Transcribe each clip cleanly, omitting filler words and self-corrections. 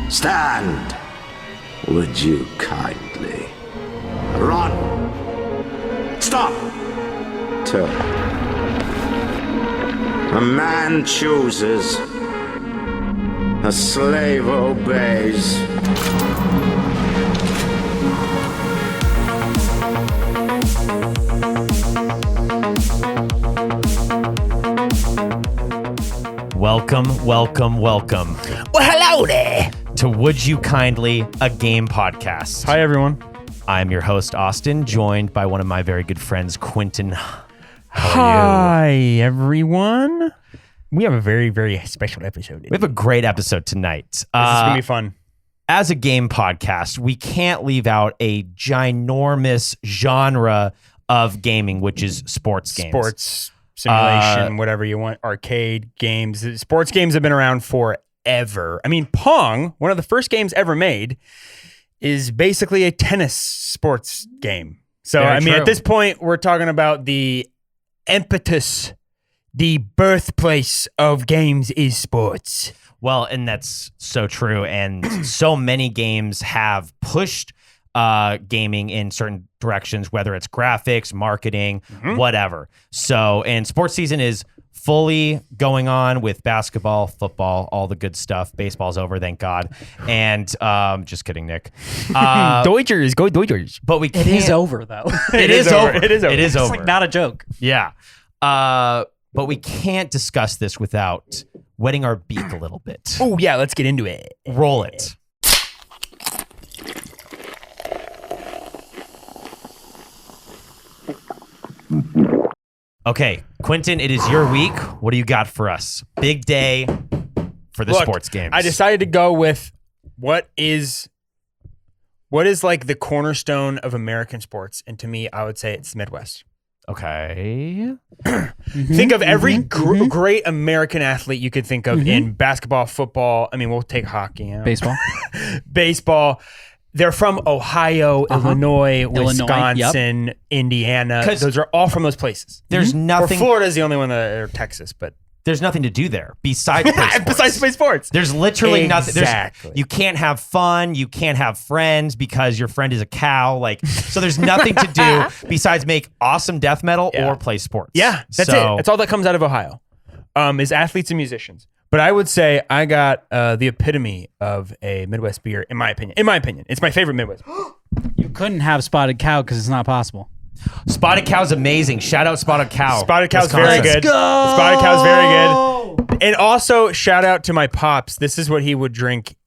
Stand, would you kindly? Run! Stop! Turn. A man chooses. A slave obeys. Welcome. Well, hello there to Would You Kindly, a game podcast. Hi, everyone. I'm your host, Austin, joined by one of my very good friends, Quentin. Hi, everyone. We have a very, very special episode. We have a great episode tonight. This is going to be fun. As a game podcast, we can't leave out a ginormous genre of gaming, which is sports games. Sports, simulation, whatever you want, arcade games. Sports games have been around forever. I mean, Pong, one of the first games ever made, is basically a tennis sports game. So, Very I mean, true. at this point, we're talking about the impetus, the birthplace of games is sports. Well, and that's so true. And so many games have pushed gaming in certain directions, whether it's graphics, marketing, whatever. So, and sports season is fully going on with basketball, football, all the good stuff. Baseball's over, thank God. And just kidding, Nick. Deutschers, go Deutschers. But we It can't. is over, though. It is over. It is over. It is It's over. like not a joke. Yeah. But we can't discuss this without wetting our beak a little bit. Oh, yeah, let's get into it. Roll it. Okay, Quentin, it is your week. What do you got for us? Big day for the Look, sports games. I decided to go with what is like the cornerstone of American sports, and to me, I would say it's Midwest. Okay. Think of every great American athlete you could think of in basketball, football. I mean, we'll take hockey, you know? Baseball. baseball. They're from Ohio, Illinois, Wisconsin, Indiana. 'Cause Those are all from those places. There's Or nothing. Florida's the only one or Texas, but There's nothing to do there besides play sports. besides play sports. There's literally nothing. Exactly. You can't have fun. You can't have friends because your friend is a cow. Like, so there's nothing to do besides make awesome death metal or play sports. Yeah, that's it. That's all that comes out of Ohio, is athletes and musicians. But I would say I got the epitome of a Midwest beer, in my opinion. It's my favorite Midwest. You couldn't have Spotted Cow because it's not possible. Spotted Cow's amazing. Shout out Spotted Cow. Spotted Cow's very Wisconsin. good. Spotted Cow's very good. And also, shout out to my pops. This is what he would drink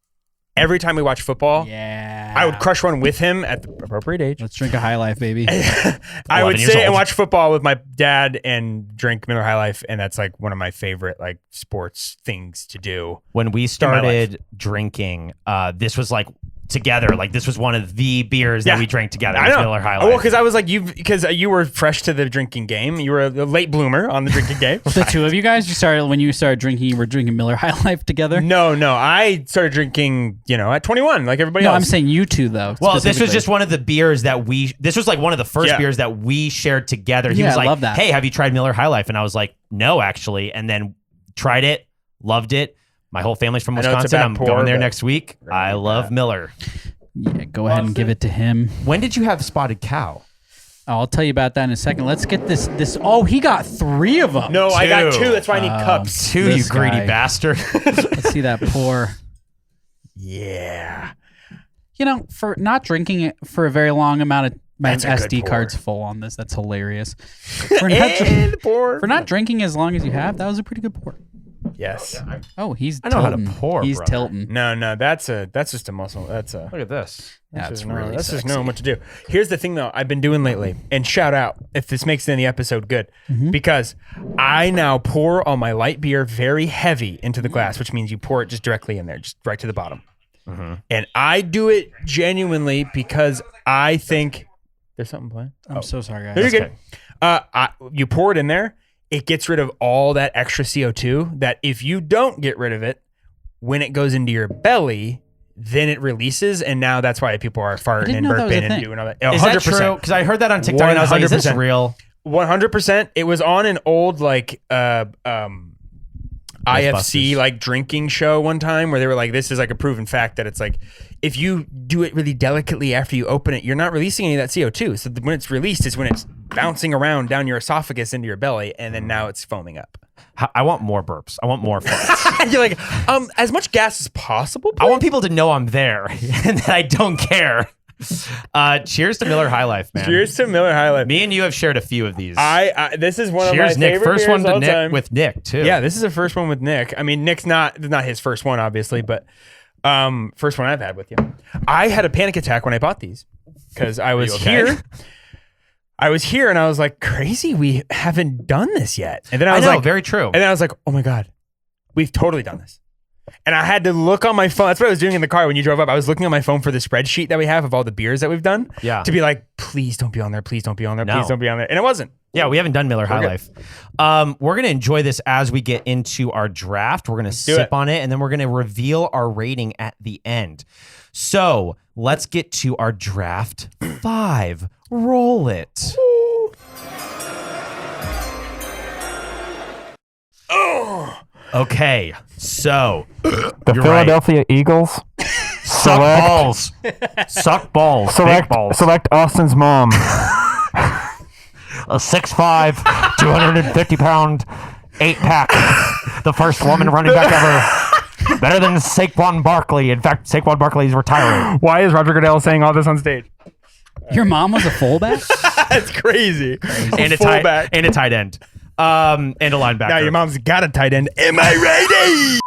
every time we watch football. Yeah. I would crush one with him at the appropriate age. Let's drink a High Life, baby. I 11 would years sit and old. watch football with my dad and drink Miller High Life, and that's like one of my favorite like sports things to do. When we my started drinking, this was like together. Like this was one of the beers that we drank together. I was know. Miller High Well, Life. because I was like because you were fresh to the drinking game. You were a late bloomer on the drinking game. The two of you guys, when you started drinking, you were drinking Miller High Life together? No, I started drinking, at 21, like everybody No, else. I'm saying you two, though. Well, this was specifically. just one of the beers that this was like one of the first Yeah. beers that we shared together. He Yeah, was I like, love that. hey, have you tried Miller High Life? And I was like, no, actually. And then tried it, loved it. My whole family's from I know it's a Wisconsin. bad I'm pour, going there but- next week. I love Miller. Yeah, go ahead and give it to him. When did you have Spotted Cow? I'll tell you about that in a second. Let's get this. Oh, he got 3 of them. No, I got Two. 2. That's why I need cups. Two, This you greedy guy. bastard. Let's see that pour. Yeah. For not drinking it for a very long amount of my That's a good SD pour. card's full on this. That's hilarious. For not drinking as long as you have, that was a pretty good pour. Yes. Oh, he's I know how to tilting. pour, He's brother. tilting. No, that's just a muscle. That's a. Look at this. That's really That's just sexy. knowing what to do. Here's the thing, though. I've been doing lately, and shout out if this makes any episode good, because I now pour all my light beer very heavy into the glass, which means you pour it just directly in there, just right to the bottom. And I do it genuinely because I think there's something playing. I'm so sorry, guys. No, you're good. You pour it in there. It gets rid of all that extra CO2 that if you don't get rid of it, when it goes into your belly, then it releases. And now that's why people are farting didn't and know that was a burping and thing. doing all that. Is that true? Because I heard that on TikTok and I was like, is this 100%. real? 100%. It was on an old IFC like drinking show one time where they were like, this is like a proven fact that it's like, if you do it really delicately after you open it, you're not releasing any of that CO2. So when it's released is when it's bouncing around down your esophagus into your belly, and then now it's foaming up. I want more burps. I want more farts. You're like, as much gas as possible, I want people to know I'm there and that I don't care. Cheers to Miller High Life, man. Cheers to Miller High Life. Me and you have shared a few of these. This is one Cheers, of my Nick. favorite First beers one to all Nick time. with Nick too. Yeah, this is the first one with Nick. I mean, Nick's not his first one, obviously, but first one I've had with you. I had a panic attack when I bought these because I was here. I was here and I was like, crazy, we haven't done this yet. And then I was like, very true. And then I was like, oh my God, we've totally done this. And I had to look on my phone. That's what I was doing in the car when you drove up. I was looking on my phone for the spreadsheet that we have of all the beers that we've done. Yeah. To be like, please don't be on there. Please don't be on there. No. Please don't be on there. And it wasn't. Yeah, we haven't done Miller High good. Life. We're going to enjoy this as we get into our draft. We're going to sip on it, and then we're going to reveal our rating at the end. So let's get to our draft 5. Roll it. Okay, so The you're Philadelphia Eagles suck balls. Suck balls. Big balls. select Austin's mom. A 6'5", 250-pound 8-pack. The first woman running back ever. Better than Saquon Barkley. In fact, Saquon Barkley is retiring. Why is Roger Goodell saying all this on stage? Your mom was a fullback? That's crazy. And a tight end. And a linebacker. Now your mom's got a tight end. Am I ready?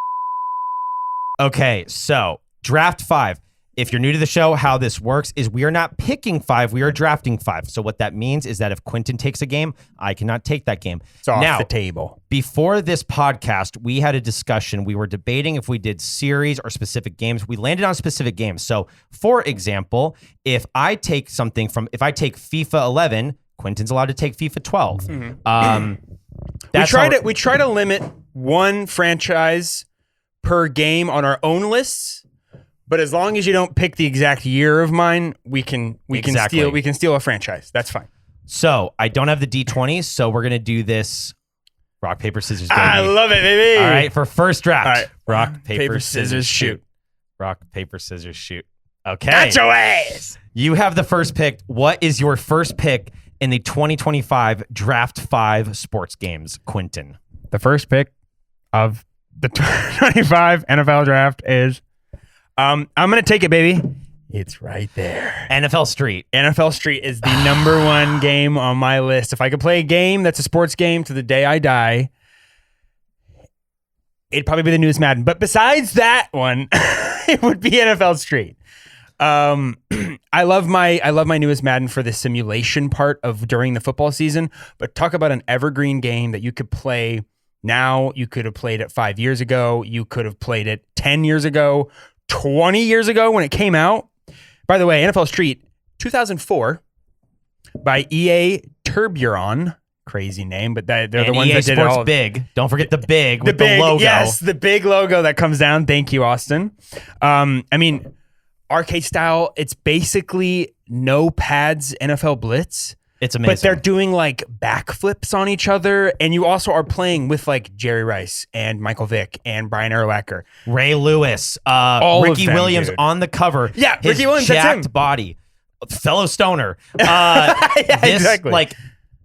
Okay, so draft 5. If you're new to the show, how this works is we are not picking 5, we are drafting 5. So what that means is that if Quentin takes a game, I cannot take that game. It's off now, the table. Before this podcast, we had a discussion. We were debating if we did series or specific games. We landed on specific games. So for example, if I take FIFA 11, Quentin's allowed to take FIFA 12. We try to limit one franchise per game on our own lists. But as long as you don't pick the exact year of mine, we can steal a franchise. That's fine. So I don't have the D20s, so we're gonna do this rock, paper, scissors, baby. I love it, baby. All right, for first draft. All right. Rock, paper, scissors, shoot. Rock, paper, scissors, shoot. Okay. Got your ass. You have the first pick. What is your first pick in the 2025 Draft 5 sports games, Quentin? The first pick of the 2025 NFL draft is... I'm going to take it, baby. It's right there. NFL Street. NFL Street is the number one game on my list. If I could play a game that's a sports game to the day I die, it'd probably be the newest Madden. But besides that one, it would be NFL Street. I love my newest Madden for the simulation part of during the football season. But talk about an evergreen game that you could play now. You could have played it 5 years ago. You could have played it 10 years ago. 20 years ago when it came out. By the way, NFL Street, 2004 by EA Turburon. Crazy name, but they're the ones EA that did Sports it all. Big. Don't forget the big with big, the logo. Yes, the big logo that comes down. Thank you, Austin. I mean, arcade style, it's basically no pads NFL Blitz. It's amazing. But they're doing like backflips on each other. And you also are playing with like Jerry Rice and Michael Vick and Brian Urlacher. Ray Lewis, All Ricky of them, Williams dude. on the cover. Yeah, his Ricky Williams, that's jacked him. body, fellow stoner. Yeah, this, exactly. Like,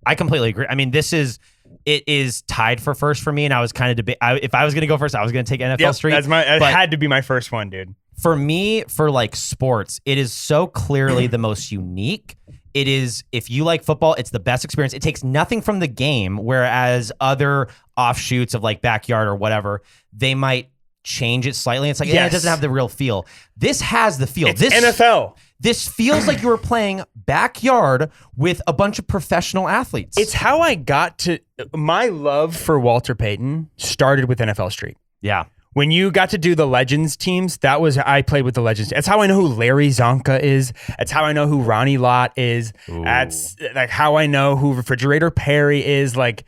I completely agree. I mean, it is tied for first for me, and I was kind of if I was going to go first, I was going to take NFL Yep, Street. it but had to be my first one, dude. for me, for like sports, it is so clearly the most unique. It is, if you like football, it's the best experience. It takes nothing from the game, whereas other offshoots of like backyard or whatever, they might change it slightly. It's like, yeah, it doesn't have the real feel. This has the feel. It's This NFL. This feels like you were playing backyard with a bunch of professional athletes. It's how I got to my love for Walter Payton started with NFL Street. Yeah. When you got to do the Legends teams, I played with the Legends. That's how I know who Larry Zonka is. That's how I know who Ronnie Lott is. Ooh. That's like how I know who Refrigerator Perry is. Like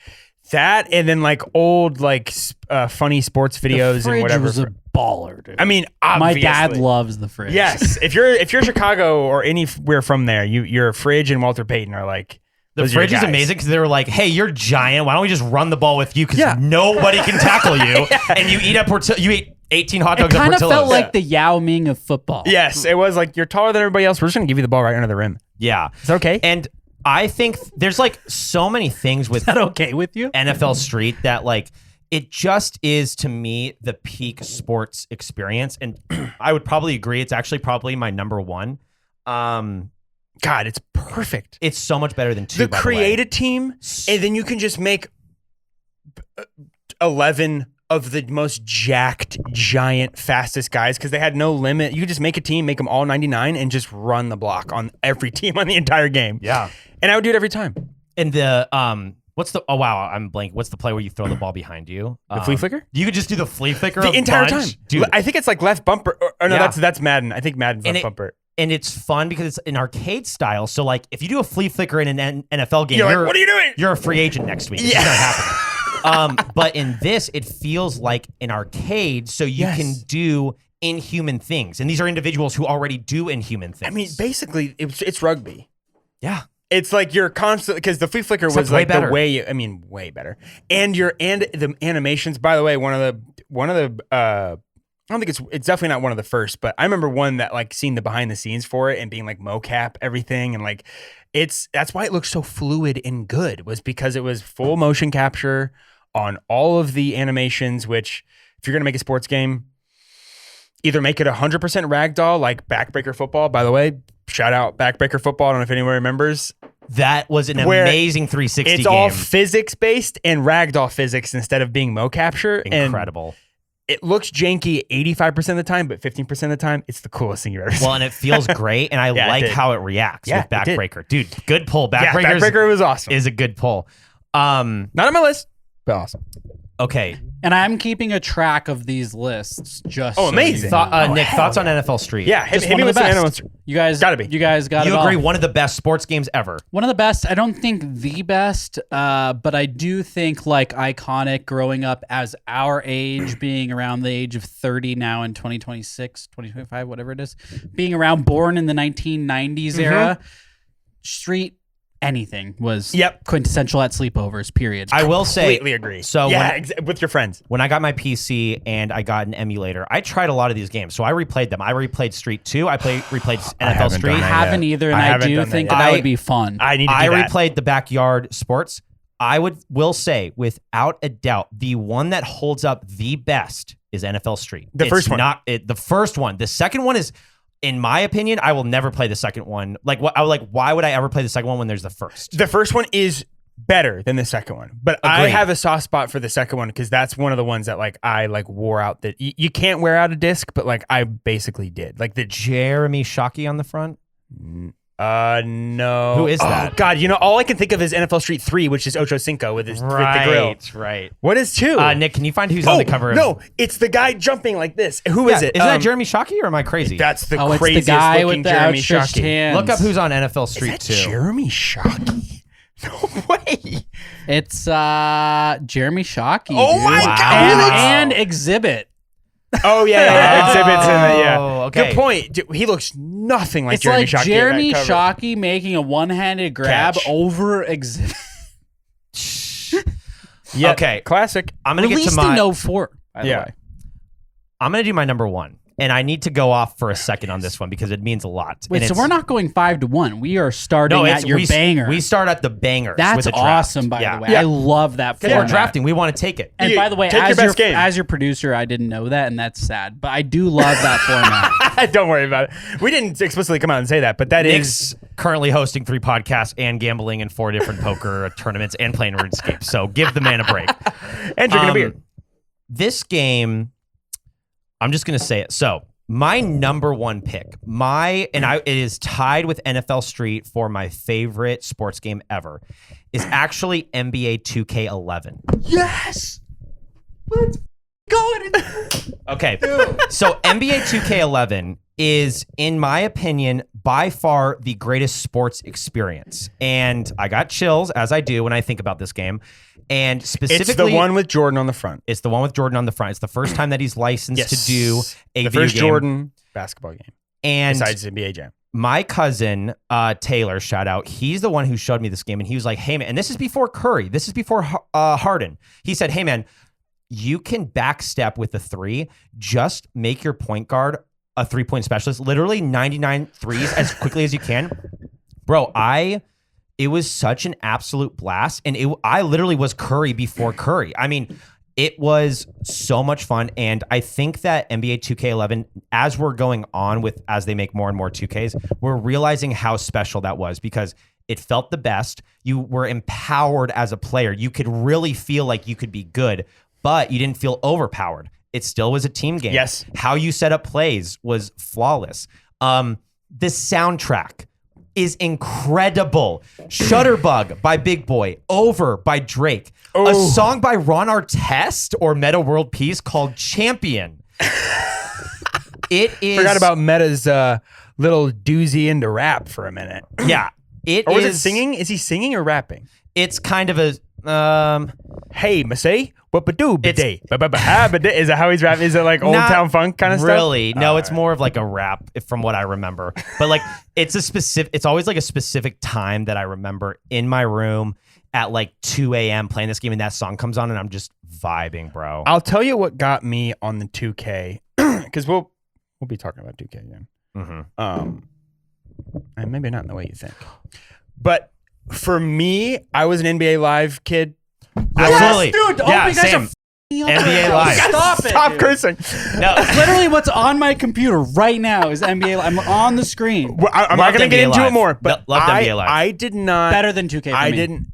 that, and then like old like funny sports videos and whatever. Was a baller, dude. I mean, my obviously. dad loves the fridge. Yes, if you're Chicago or anywhere from there, your Fridge and Walter Payton are like The Those are your fridge is guys. amazing because they were like, "Hey, you're giant. Why don't we just run the ball with you? Because Yeah. nobody can tackle you, and you eat you eat 18 hot It dogs at kind of Portillo's." felt like the Yao Ming of football. Yes, it was like you're taller than everybody else. We're just gonna give you the ball right under the rim. Yeah, Is that okay? and I think there's like so many things with Is that okay with you? NFL Street that like it just is to me the peak sports experience, and I would probably agree. It's actually probably my number one. God, it's perfect. It's so much better than two. The by create the a team, and then you can just make 11 of the most jacked, giant, fastest guys because they had no limit. You could just make a team, make them all 99, and just run the block on every team on the entire game. Yeah. And I would do it every time. And the what's the I'm blank. What's the play where you throw the ball behind you? The flea flicker? You could just do the flea flicker The a entire bunch. time. dude. I think it's like left bumper. Or no, Yeah. that's Madden. I think Madden's And left it- bumper. And it's fun because it's an arcade style. So like if you do a flea flicker in an NFL game, You're like, what are you doing? You're a free agent next week. It's Yeah. not happening. But in this, it feels like an arcade, so you Yes. can do inhuman things. And these are individuals who already do inhuman things. I mean, basically, it's rugby. yeah. It's like you're constantly because the flea flicker Except was way like better. the way you, I mean, way better. And the animations. By the way, one of the I don't think it's definitely not one of the first, but I remember one that like seeing the behind the scenes for it and being like mocap everything and like that's why it looks so fluid and good was because it was full motion capture on all of the animations. Which if you're gonna make a sports game, either make it 100% ragdoll like Backbreaker Football. By the way, shout out Backbreaker Football. I don't know if anyone remembers. That was an Where amazing 360 It's game. all physics based and ragdoll physics instead of being mo capture. Incredible. And it looks janky 85% of the time, but 15% of the time, it's the coolest thing you've ever seen. Well, and it feels great, and I Yeah, it like did. how it reacts Yeah, with it did. Backbreaker. Dude, good pull. Yeah, Backbreaker Backbreaker was awesome. is a good pull. Not on my list, but awesome. Okay. And I'm keeping a track of these lists. Just Oh, so amazing. you Thought, know. Nick, thoughts on NFL Street? Yeah, hit Just me one of with the some best. animals. You guys Gotta be. You guys got You it agree all. one of the best sports games ever. One of the best. I don't think the best, but I do think like iconic growing up as our age, being around the age of 30 now in 2026, 2025, whatever it is, being around born in the 1990s era, Street anything was Yep. quintessential at sleepovers, period. I will say, Completely agree. So yeah, when, with your friends. when I got my PC and I got an emulator, I tried a lot of these games. So I replayed them. I replayed Street 2. I replayed NFL haven't Street. done that. haven't either, and I I, haven't do done that think yet. that I- would be fun. I need to do I that. replayed the Backyard Sports. I will say, without a doubt, the one that holds up the best is NFL Street. The first one. Not the first one. The second one is, in my opinion, I will never play the second one. Like, why would I ever play the second one when there's the first? The first one is better than the second one, but I Agreed. have a soft spot for the second one because that's one of the ones that like I like wore out. That you can't wear out a disc, but like I basically did. Like the Jeremy Shockey on the front. no. Who is Oh, that? God, all I can think of is NFL Street 3, which is Ocho Cinco with the grill. Right. What is 2? Nick, can you find who's on the cover? No, it's the guy jumping like this. Who is it? Isn't that Jeremy Shockey or am I crazy? That's the oh, it's craziest the guy looking with the Jeremy outstretched Shockey. hands. Look up who's on NFL Is Street that 2. Jeremy Shockey? No way. It's Jeremy Shockey. Oh dude. my Wow. God. And Exhibit. Oh yeah. Exhibits in it. Yeah. Oh, okay. Good point. Dude, he looks nothing like It's Jeremy like Shockey. Jeremy in that cover. Shockey making a one-handed grab Catch. over Exhibit. Yeah. Okay. Classic. I'm gonna get Released to my. in 04, by the Yeah. way. I'm gonna do my number one, and I need to go off for a second on this one because it means a lot. Wait, And so it's- we're not going 5-1. We are starting No, at your we, banger. We start at the banger. That's with the draft. awesome, by Yeah. the way. Yeah. I love that Because we're format. drafting. We want to take it. And You- by the way, take your as best game. as your producer, I didn't know that, and that's sad. But I do love that format. Don't worry about it. We didn't explicitly come out and say that, but that is. Nick's currently hosting 3 podcasts and gambling in 4 different poker tournaments and playing RuneScape. So give the man a break. And drinking a beer. This game, I'm just going to say it. So my number one pick, it is tied with NFL Street for my favorite sports game ever, is actually NBA 2K11. Yes. Okay. So NBA 2K11 is, in my opinion, by far the greatest sports experience. And I got chills, as I do when I think about this game. And specifically, It's the one with Jordan on the front. It's the one with Jordan on the front. It's the first time that he's licensed to do a the video first game. Jordan basketball game And besides NBA Jam. my cousin Taylor, shout out, he's the one who showed me this game, and he was like, hey man, and this is before Curry, this is before Harden. He said, hey man, you can backstep with the three, just make your point guard a 3-point specialist, literally 99 threes as quickly as you can. Bro, it was such an absolute blast, and I literally was Curry before Curry. I mean, it was so much fun, and I think that NBA 2K11, as we're going on as they make more and more 2Ks, we're realizing how special that was because it felt the best. You were empowered as a player. You could really feel like you could be good, but you didn't feel overpowered. It still was a team game. Yes. How you set up plays was flawless. The soundtrack is incredible. Shutterbug by Big Boy, Over by Drake, a song by Ron Artest or Meta World Peace called Champion. It is. Forgot about Meta's little doozy into rap for a minute. Yeah, it Or was is it singing? Is he singing or rapping? It's kind of a Hey, Masay, what ba do ba day? Ba ba ba ha ba day. Is that how he's rapping? Is it like Old Not Town Funk kind of stuff? Really? No, it's more of like a rap from what I remember. But like it's always like a specific time that I remember in my room at like 2 a.m. playing this game and that song comes on and I'm just vibing, bro. I'll tell you what got me on the 2K because we'll be talking about 2K again. And maybe not in the way you think, but for me, I was an NBA Live kid. Absolutely. dude. Yeah, you guys same. are f***ing up right NBA now. Live. Stop it. Stop dude. cursing. No, Literally, what's on my computer right now is NBA. I'm on the screen. Well, I'm Loved not going to NBA get into Live. it more, but Loved NBA Live. I did not. Better than 2K. For I me. didn't.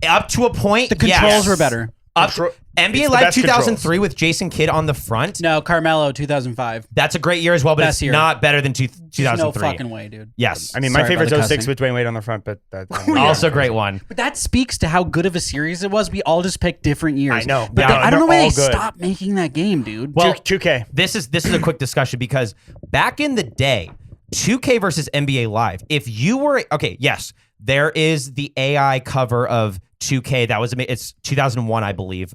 up to a point. The controls yes. were better. Control- NBA it's the Live best 2003 with Jason Kidd on the front. No, Carmelo 2005. That's a great year as well, but Best it's year. not better than There's 2003. no fucking way, dude. Yes. I mean, my Sorry favorite's about the 06 cussing. with Dwayne Wade on the front, but that's Also a great one. But that speaks to how good of a series it was. We all just picked different years. I know. But Yeah, I don't know they're why all they good. stopped making that game, dude. Well, 2K. This is a quick discussion because back in the day, 2K versus NBA Live. If you were yes, there is the AI cover of 2K that was it's 2001, I believe.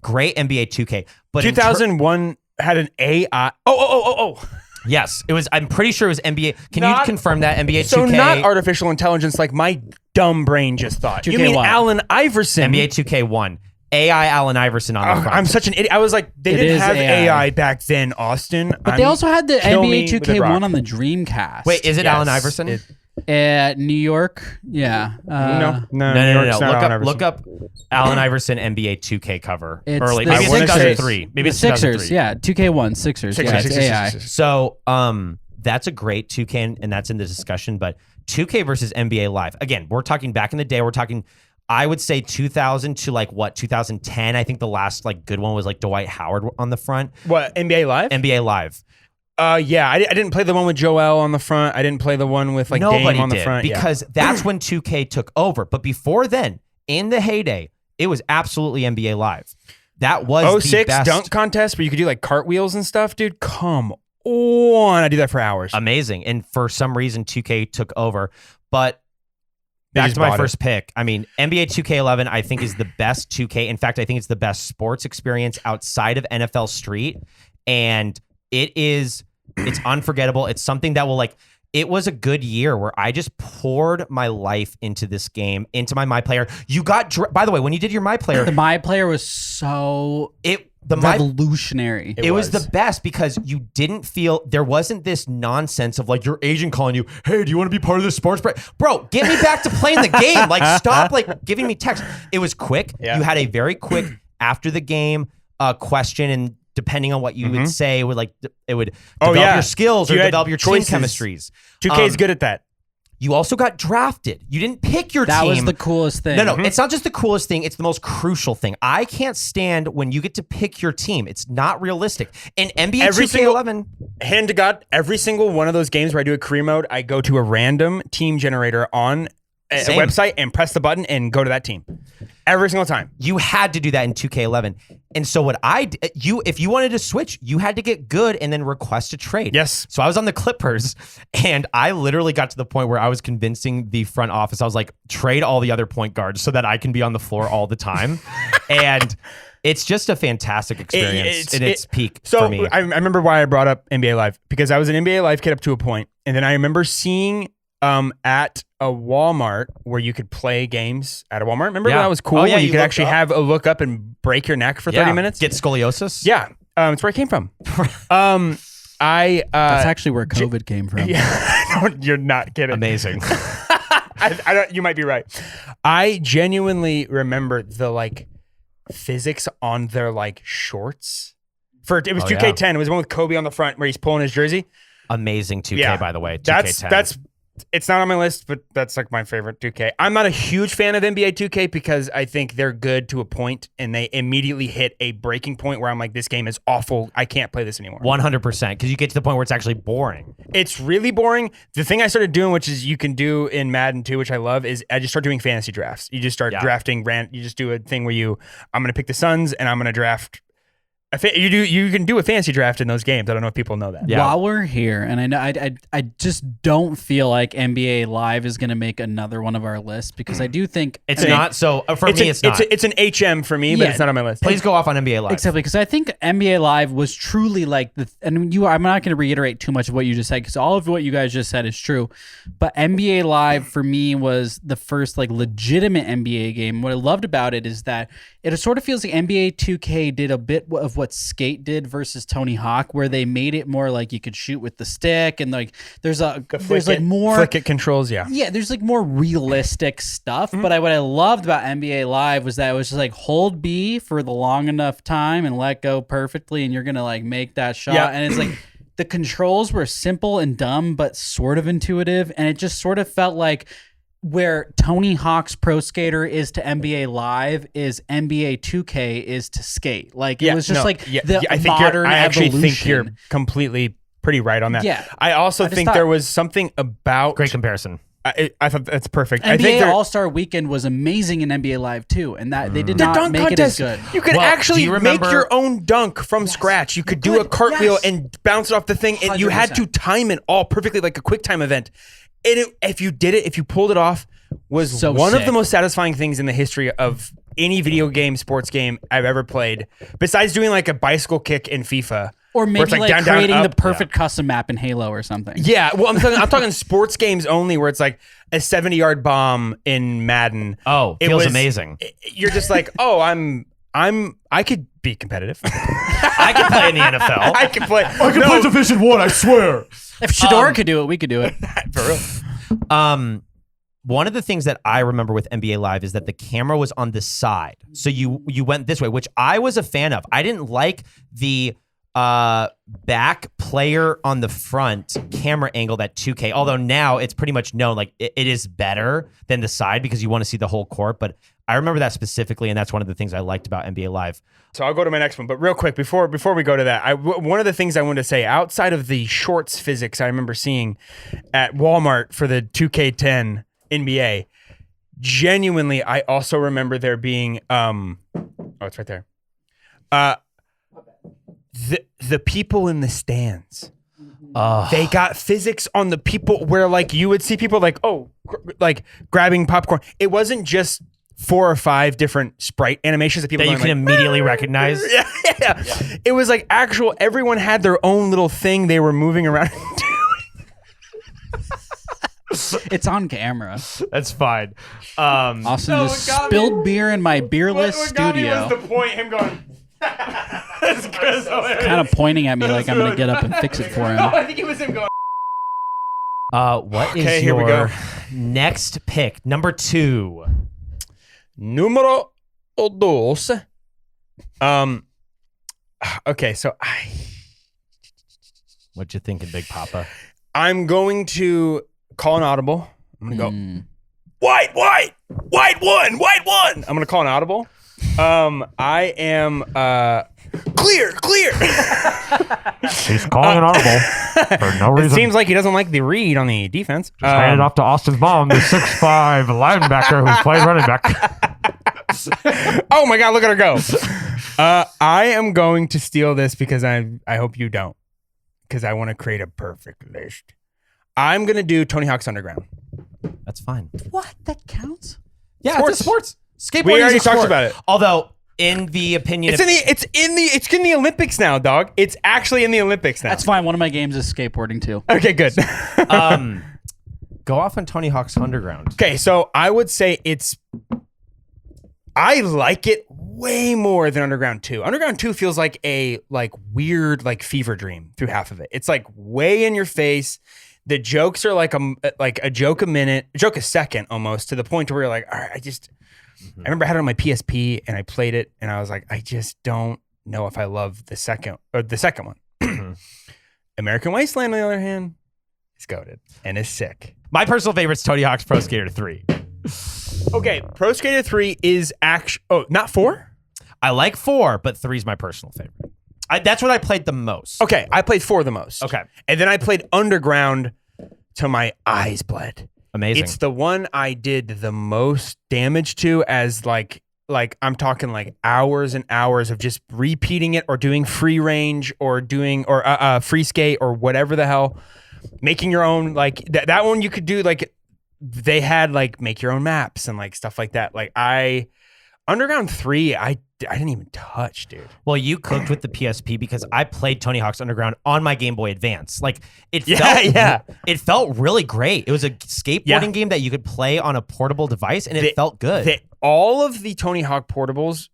Great NBA 2K, but 2001 had an AI. Oh. yes, it was. I'm pretty sure it was NBA. Can Not- you confirm that NBA 2K? So not artificial intelligence like my dumb brain just thought. You 2K mean what? Allen Iverson? NBA 2K1. AI Allen Iverson on the Oh, front. I'm such an idiot. I was like, they It didn't is have AI. AI back then, Austin. But they also had the kill me NBA with a rock. 2K1 on the Dreamcast. Wait, is it Yes, Allen Iverson? it- At New York? Yeah. No. No. New York's not Allen Iverson. Look up Allen Iverson NBA 2K cover. It's Early. the Maybe it's Sixers. 2003. Maybe The it's Sixers, 2003. yeah. 2K1, Sixers. Yeah, it's AI. So, that's a great 2K, and that's in the discussion. But 2K versus NBA Live. Again, we're talking back in the day. We're talking, I would say 2000 to 2010. I think the last good one was Dwight Howard on the front. What, NBA Live? NBA Live. Yeah, I didn't play the one with Joel on the front. I didn't play the one with Nobody Dame on the did front. Yeah. because that's when 2K took over. But before then, in the heyday, it was absolutely NBA Live. That was the 06 best. dunk contest where you could do cartwheels and stuff, dude. Come on. I do that for hours. Amazing. And for some reason, 2K took over. But They back just to my bought first pick. I mean, NBA 2K11, I think, is the best 2K. In fact, I think it's the best sports experience outside of NFL Street. And it's unforgettable. It's something that will it was a good year where I just poured my life into this game, into my player. You got, by the way, when you did your my player, The My Player was so revolutionary. It was the best because you didn't feel there wasn't this nonsense of your agent calling you, hey, do you want to be part of the sports bro, get me back to playing the game. Stop giving me text. It was quick. Yeah. You had a very quick after the game question, and depending on what you would say, it would develop your skills or You had develop your choices. team chemistries. 2K is good at that. You also got drafted. You didn't pick your That team. was the coolest thing. No, it's not just the coolest thing. It's the most crucial thing. I can't stand when you get to pick your team. It's not realistic. In NBA Every 2K11, Hand to God, every single one of those games where I do a career mode, I go to a random team generator on a Same. website and press the button and go to that team. Every single time. you had to do that in 2K11. And so what if you wanted to switch, you had to get good and then request a trade. Yes. So I was on the Clippers and I literally got to the point where I was convincing the front office. I was like, trade all the other point guards so that I can be on the floor all the time. And it's just a fantastic experience in its peak So for me. I remember why I brought up NBA Live, because I was an NBA Live kid up to a point, And then I remember seeing at a Walmart where you could play games at a Walmart. Remember Yeah. that was cool? Oh, yeah, where you you could looked actually up. have a look up and break your neck for 30 minutes. Get scoliosis. Yeah. It's where I came from. That's actually where COVID came from. Yeah, no, you're not kidding. Amazing. I don't, you might be right. I genuinely remember the like physics on their like shorts. It was 2K10. It was the one with Kobe on the front where he's pulling his jersey. Amazing 2K, Yeah. by the way. 2K10. That's it's not on my list, but that's like my favorite 2K. I'm not a huge fan of NBA 2K because I think they're good to a point and they immediately hit a breaking point where I'm like, this game is awful. I can't play this anymore. 100%. Because you get to the point where it's actually boring. It's really boring. The thing I started doing, which is you can do in Madden too, which I love, is I just start doing fantasy drafts. You just start drafting. You just do a thing where I'm going to pick the Suns and I'm going to draft. You can do a fantasy draft in those games. I don't know if people know that. Yeah. While we're here, and I know I just don't feel like NBA Live is going to make another one of our lists because I do think It's not. So for me, it's not. It's an HM for me, but Yeah. it's not on my list. Please go off on NBA Live. Exactly, because I think NBA Live was truly like I'm not going to reiterate too much of what you just said because all of what you guys just said is true, but NBA Live for me was the first like legitimate NBA game. What I loved about it is that it sort of feels like NBA 2K did a bit of what Skate did versus Tony Hawk, where they made it more like you could shoot with the stick and like there's like more flick it controls. Yeah. yeah, there's like more realistic stuff. But what I loved about NBA Live was that it was just like hold B for the long enough time and let go perfectly, and you're gonna like make that shot. Yeah. And it's like the controls were simple and dumb, but sort of intuitive, and it just sort of felt like where Tony Hawk's Pro Skater is to NBA Live is NBA 2K is to Skate. Like it was just I think modern I actually evolution. think you're completely pretty right on that. Yeah. I also just think thought- there was something about Great comparison. I thought that's perfect. I think NBA there- All Star Weekend was amazing in NBA Live too, and that they did the not dunk make contest. it as good. You could Well, do actually you make remember- your own dunk from scratch. You could do a cartwheel Yes. and bounce it off the thing, and you had to 100%. time it all perfectly, like a quick time event. And if you pulled it off, was So one of sick. the most satisfying things in the history of any video game, sports game I've ever played. Besides doing like a bicycle kick in FIFA, Or where maybe it's like down, down, creating the up. perfect custom map in Halo or something. Yeah, well, I'm talking sports games only, where it's like a 70-yard bomb in Madden. Oh, It feels was- amazing. You're just like, oh, I could be competitive. I can play in the NFL. I can play. I can play Division 1, I swear. If Shador could do it, we could do it. for real. One of the things that I remember with NBA Live is that the camera was on the side. So you went this way, which I was a fan of. I didn't like the back player on the front camera angle that 2K, although now it's pretty much known like it is better than the side because you want to see the whole court. But I remember that specifically, and that's one of the things I liked about NBA Live. So I'll go to my next one, but real quick before we go to that, one of the things I wanted to say outside of the shorts physics I remember seeing at Walmart for the 2K10 NBA, genuinely I also remember there being oh, it's right there. The people in the stands. They got physics on the people where like you would see people like like grabbing popcorn. It wasn't just 4 or 5 different sprite animations that people That you going can like, immediately recognize. yeah. It was like actual. Everyone had their own little thing they were moving around. It's on camera. That's fine. Austin No, just it got spilled beer in my beerless studio. point. Him going. Kind of pointing at me like I'm going to get up and fix it for him. I think it was him going. What is Okay, here we your go. next pick? Number 2. Numero dos. Okay, so What you thinking, Big Papa? I'm going to call an audible. I'm gonna go. Mm. White one. I'm gonna call an audible. I am clear. He's calling an audible for no It reason. seems like he doesn't like the read on the defense. Just handed off to Austin Baum, the 6'5" linebacker who's played running back. Oh my God, look at her go. I am going to steal this because I hope you don't. Because I want to create a perfect list. I'm going to do Tony Hawk's Underground. That's fine. What? That counts? Yeah, Sports. it's sports. Skateboarding We is already a sport. talked about it. Although in the opinion It's in the Olympics now, dog. It's actually in the Olympics now. That's fine. One of my games is skateboarding too. Okay, good. go off on Tony Hawk's Underground. Okay, so I would say I like it way more than Underground 2. Underground 2 feels like a weird fever dream through half of it. It's like way in your face. The jokes are like a joke a minute, a joke a second almost, to the point where you're like, all right, I remember I had it on my PSP and I played it and I was like, I just don't know if I love the second one. American Wasteland, on the other hand, is goated and is sick. My personal favorite is Tony Hawk's Pro Skater 3. Okay, Pro Skater 3 is actually... Oh, not 4? I like 4, but 3 is my personal favorite. That's what I played the most. Okay, I played 4 the most. Okay. And then I played Underground till my eyes bled. Amazing. It's the one I did the most damage to, as like I'm talking like hours and hours of just repeating it or doing free range or doing free skate or whatever the hell. Making your own, like that one you could do, like they had like make your own maps and like stuff like that. Like Underground 3, I didn't even touch, dude. Well, you cooked with the PSP because I played Tony Hawk's Underground on my Game Boy Advance. Like it felt really great. It was a skateboarding game that you could play on a portable device, and it felt good. All of the Tony Hawk portables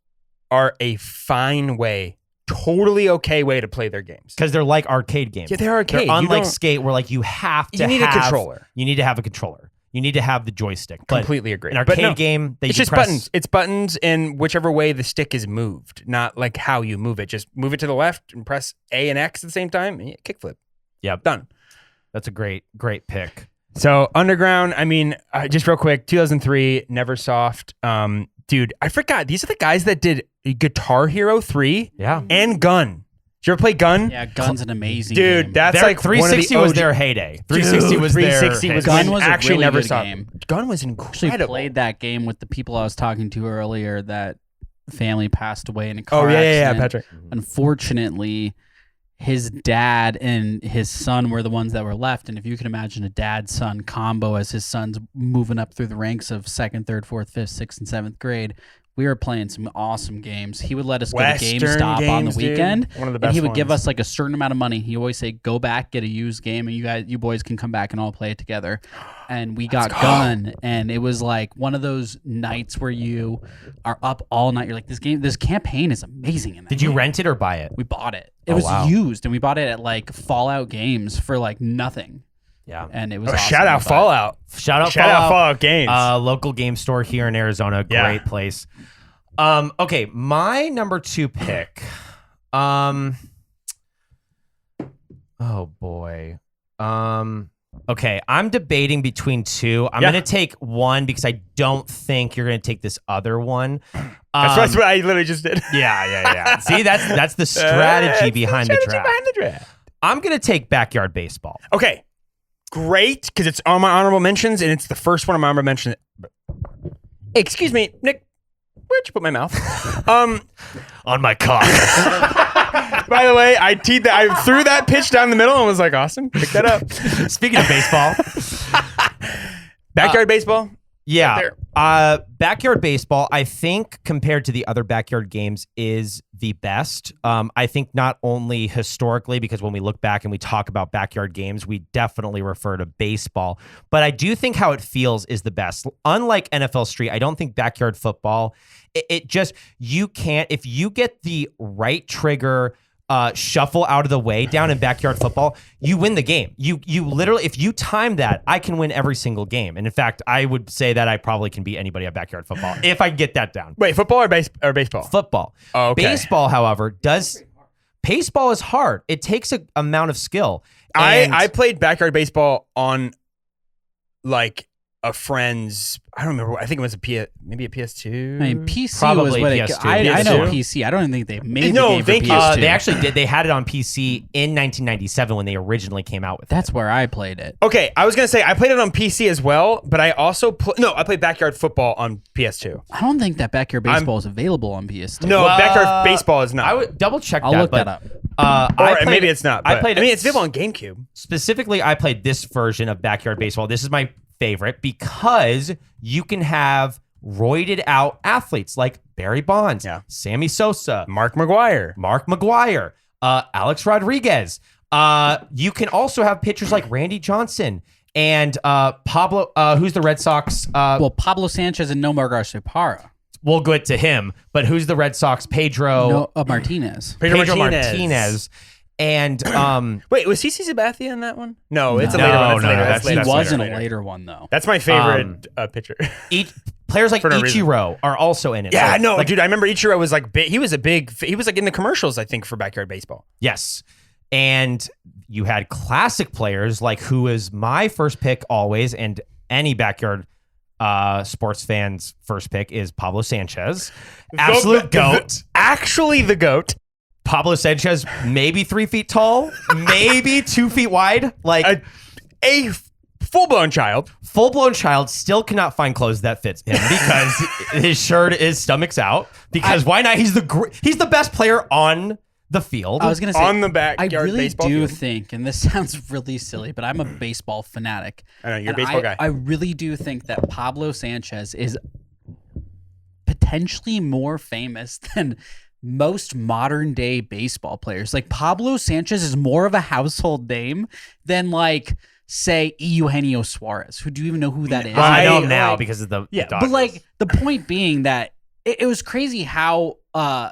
are a fine way, totally okay way to play their games. Because they're like arcade games. Yeah, they're arcade. They're unlike Skate, where like you have to need a controller. You need to have a controller. You need to have the joystick. But completely agree. An arcade game that it's you just press, buttons. It's buttons in whichever way the stick is moved, not like how you move it. Just move it to the left and press A and X at the same time. And kickflip. Yep. Done. That's a great pick. So Underground, I mean, just real quick, 2003, Neversoft. Dude, I forgot. These are the guys that did Guitar Hero 3 and Gun. Did you ever play Gun? Yeah, Gun's an amazing dude. game. That's like 360 was their heyday. 360 was their 360 was Gun when was a actually really good Neversoft. game. Gun was Actually incredible. played that game with the people I was talking to earlier that family passed away in a car Oh yeah, accident. Patrick. Unfortunately, his dad and his son were the ones that were left. And if you can imagine a dad-son combo as his son's moving up through the ranks of 2nd, 3rd, 4th, 5th, 6th, and 7th grade, we were playing some awesome games. He would let us go to Western GameStop on the games, dude. weekend, One of the and best he would give ones. us like a certain amount of money. He always say, "Go back, get a used game, and you boys can come back and all play it together." And we got Gun, and it was like one of those nights where you are up all night. You're like, this campaign is amazing. In that Did you game. rent it or buy it? We bought it. It Oh, was wow. used, and we bought it at like Fallout Games for like nothing. Yeah. And it was awesome. Shout out But Fallout. Shout out Fallout Games. Local game store here in Arizona. Great place. Okay, my number 2 pick. Oh boy. Okay, I'm debating between 2. I'm gonna take one because I don't think you're gonna take this other one. That's what I literally just did. Yeah. See, that's the strategy behind the draft. I'm gonna take Backyard Baseball. Okay, great, because it's on my honorable mentions, and it's the first one on my honorable mention. Excuse me, Nick. Where'd you put my mouth? On my cock. By the way, I threw that pitch down the middle and was like, awesome, pick that up. Speaking of baseball. Backyard baseball. Yeah. Backyard Baseball, I think, compared to the other backyard games, is the best. I think not only historically, because when we look back and we talk about backyard games, we definitely refer to baseball. But I do think how it feels is the best. Unlike NFL Street, I don't think backyard football, it just, you can't, if you get the right trigger, shuffle out of the way down in backyard football, you win the game. You literally, if you time that, I can win every single game. And in fact, I would say that I probably can beat anybody at backyard football if I get that down. Wait, football or baseball? Football. Oh, okay. Baseball, however, baseball is hard. It takes an amount of skill. And I played backyard baseball on like a friend's. I don't remember. I think it was maybe a PS2. I mean, PC Probably was what PS2. I know PS2. PC. I don't even think they made No, the game for thank you. PS2. they actually did. They had it on PC in 1997 when they originally came out with That's it. where I played it. Okay, I was gonna say I played it on PC as well, but I also I played backyard football on PS2. I don't think that Backyard Baseball is available on PS2. No, backyard baseball is not. I would double check I'll that. look but, that up. or maybe it's not. I but- played. I mean, it's available on GameCube. Specifically, I played this version of Backyard Baseball. This is my favorite because you can have roided out athletes like Barry Bonds, Yeah. Sammy Sosa, Mark McGuire. Mark McGuire, Alex Rodriguez. You can also have pitchers like Randy Johnson and Pablo, who's the Red Sox. Well, Pablo Sanchez and Nomar Garciaparra. We'll get to him, but who's the Red Sox? Pedro Martinez. Pedro Martinez. And Wait, was CC Sabathia in that one? No, it's a No, later one. That's no, later. no, That's that's- later. He That's wasn't later. a later one though. That's my favorite pitcher. players like For no reason. Ichiro are also in it. Yeah, Like- no, like, dude. I remember Ichiro was like big. He was like in the commercials, I think, for Backyard Baseball. Yes. And you had classic players like who is my first pick always, and any backyard sports fans' first pick is Pablo Sanchez. Absolute GOAT. Actually, the GOAT. Pablo Sanchez, maybe 3 feet tall, maybe 2 feet wide. Like A full-blown child. full-blown child still cannot find clothes that fits him because his shirt is stomach's out. Because why not? He's the best player on the field. I was gonna say On the backyard I really baseball do field. think, and this sounds really silly, but I'm a baseball fanatic. I know, you're a And baseball guy. I really do think that Pablo Sanchez is potentially more famous than most modern day baseball players. Like Pablo Sanchez is more of a household name than like say Eugenio Suarez. Who do you even know who that is? I know I- now like- because of the Yeah, Dodgers. But like the point being that it was crazy how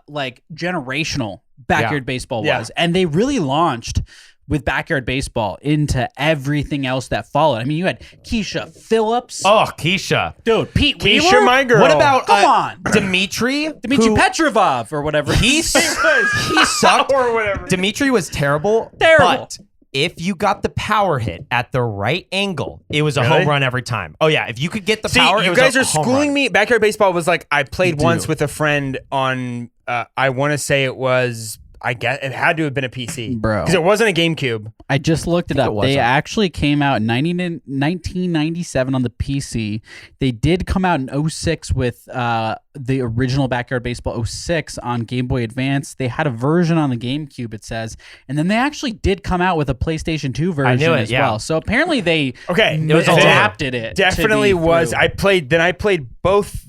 like generational backyard baseball Yeah. was, and they really launched with backyard baseball into everything else that followed. I mean, you had Keisha Phillips, oh, Keisha. dude, Pete Keisha, Wheeler. my girl. What about Come on. Dimitri? Dmitry who- Petrovov or whatever. He sucked. or whatever. Dimitri was terrible. Terrible. But if you got the power hit at the right angle, it was a Really? home run every time. Oh yeah, if you could get the See, power, it you was guys a are home schooling run. me. Backyard Baseball was like I played You once do. with a friend on. I want to say it was. I guess it had to have been a PC, Bro. because it wasn't a GameCube. I just looked it It up. They wasn't. actually came out in 1997 on the PC. They did come out in 06 with the original Backyard Baseball 06 on Game Boy Advance. They had a version on the GameCube, it says. And then they actually did come out with a PlayStation 2 version knew it, as yeah. well. So apparently they Okay, It was all adapted it. to Definitely be was. through. I played both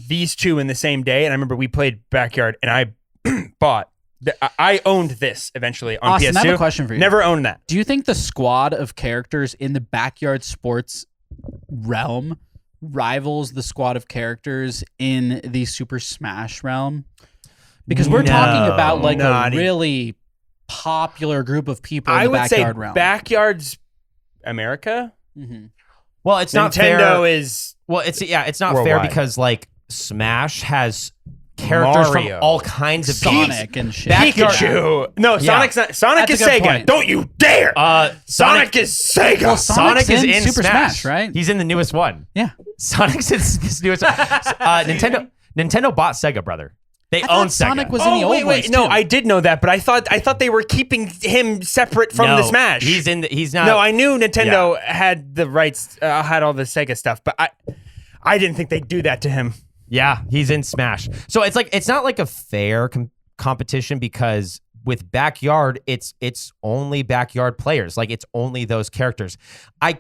these two in the same day, and I remember we played Backyard, and I bought. I owned this eventually on Austin, PS2. I have a question for you. Never owned that. Do you think the squad of characters in the backyard sports realm rivals the squad of characters in the Super Smash realm? Because we're talking about like Not a really popular group of people in I the would say backyard realm. Backyard's America. Mhm. Well, it's not Nintendo fair. is Well, it's not fair Worldwide. because like Smash has characters Mario. from all kinds of Sonic games. and shit. Backyard- Pikachu. No, Sonic's not. Sonic That's is a good Sega. point. Don't you dare. Sonic is Sega. Well, Sonic Sonic's is in in Super Smash. Smash, right? He's in the newest one. Yeah. Sonic's in his newest one. Nintendo bought Sega, brother. They I own thought Sega. Sonic was in the old wait. ones, No, too. I did know that, but I thought they were keeping him separate from No, the Smash. He's not. No, I knew Nintendo had the rights, had all the Sega stuff, but I didn't think they'd do that to him. Yeah, he's in Smash. So it's not like a fair competition because with Backyard, it's only Backyard players. Like it's only those characters. I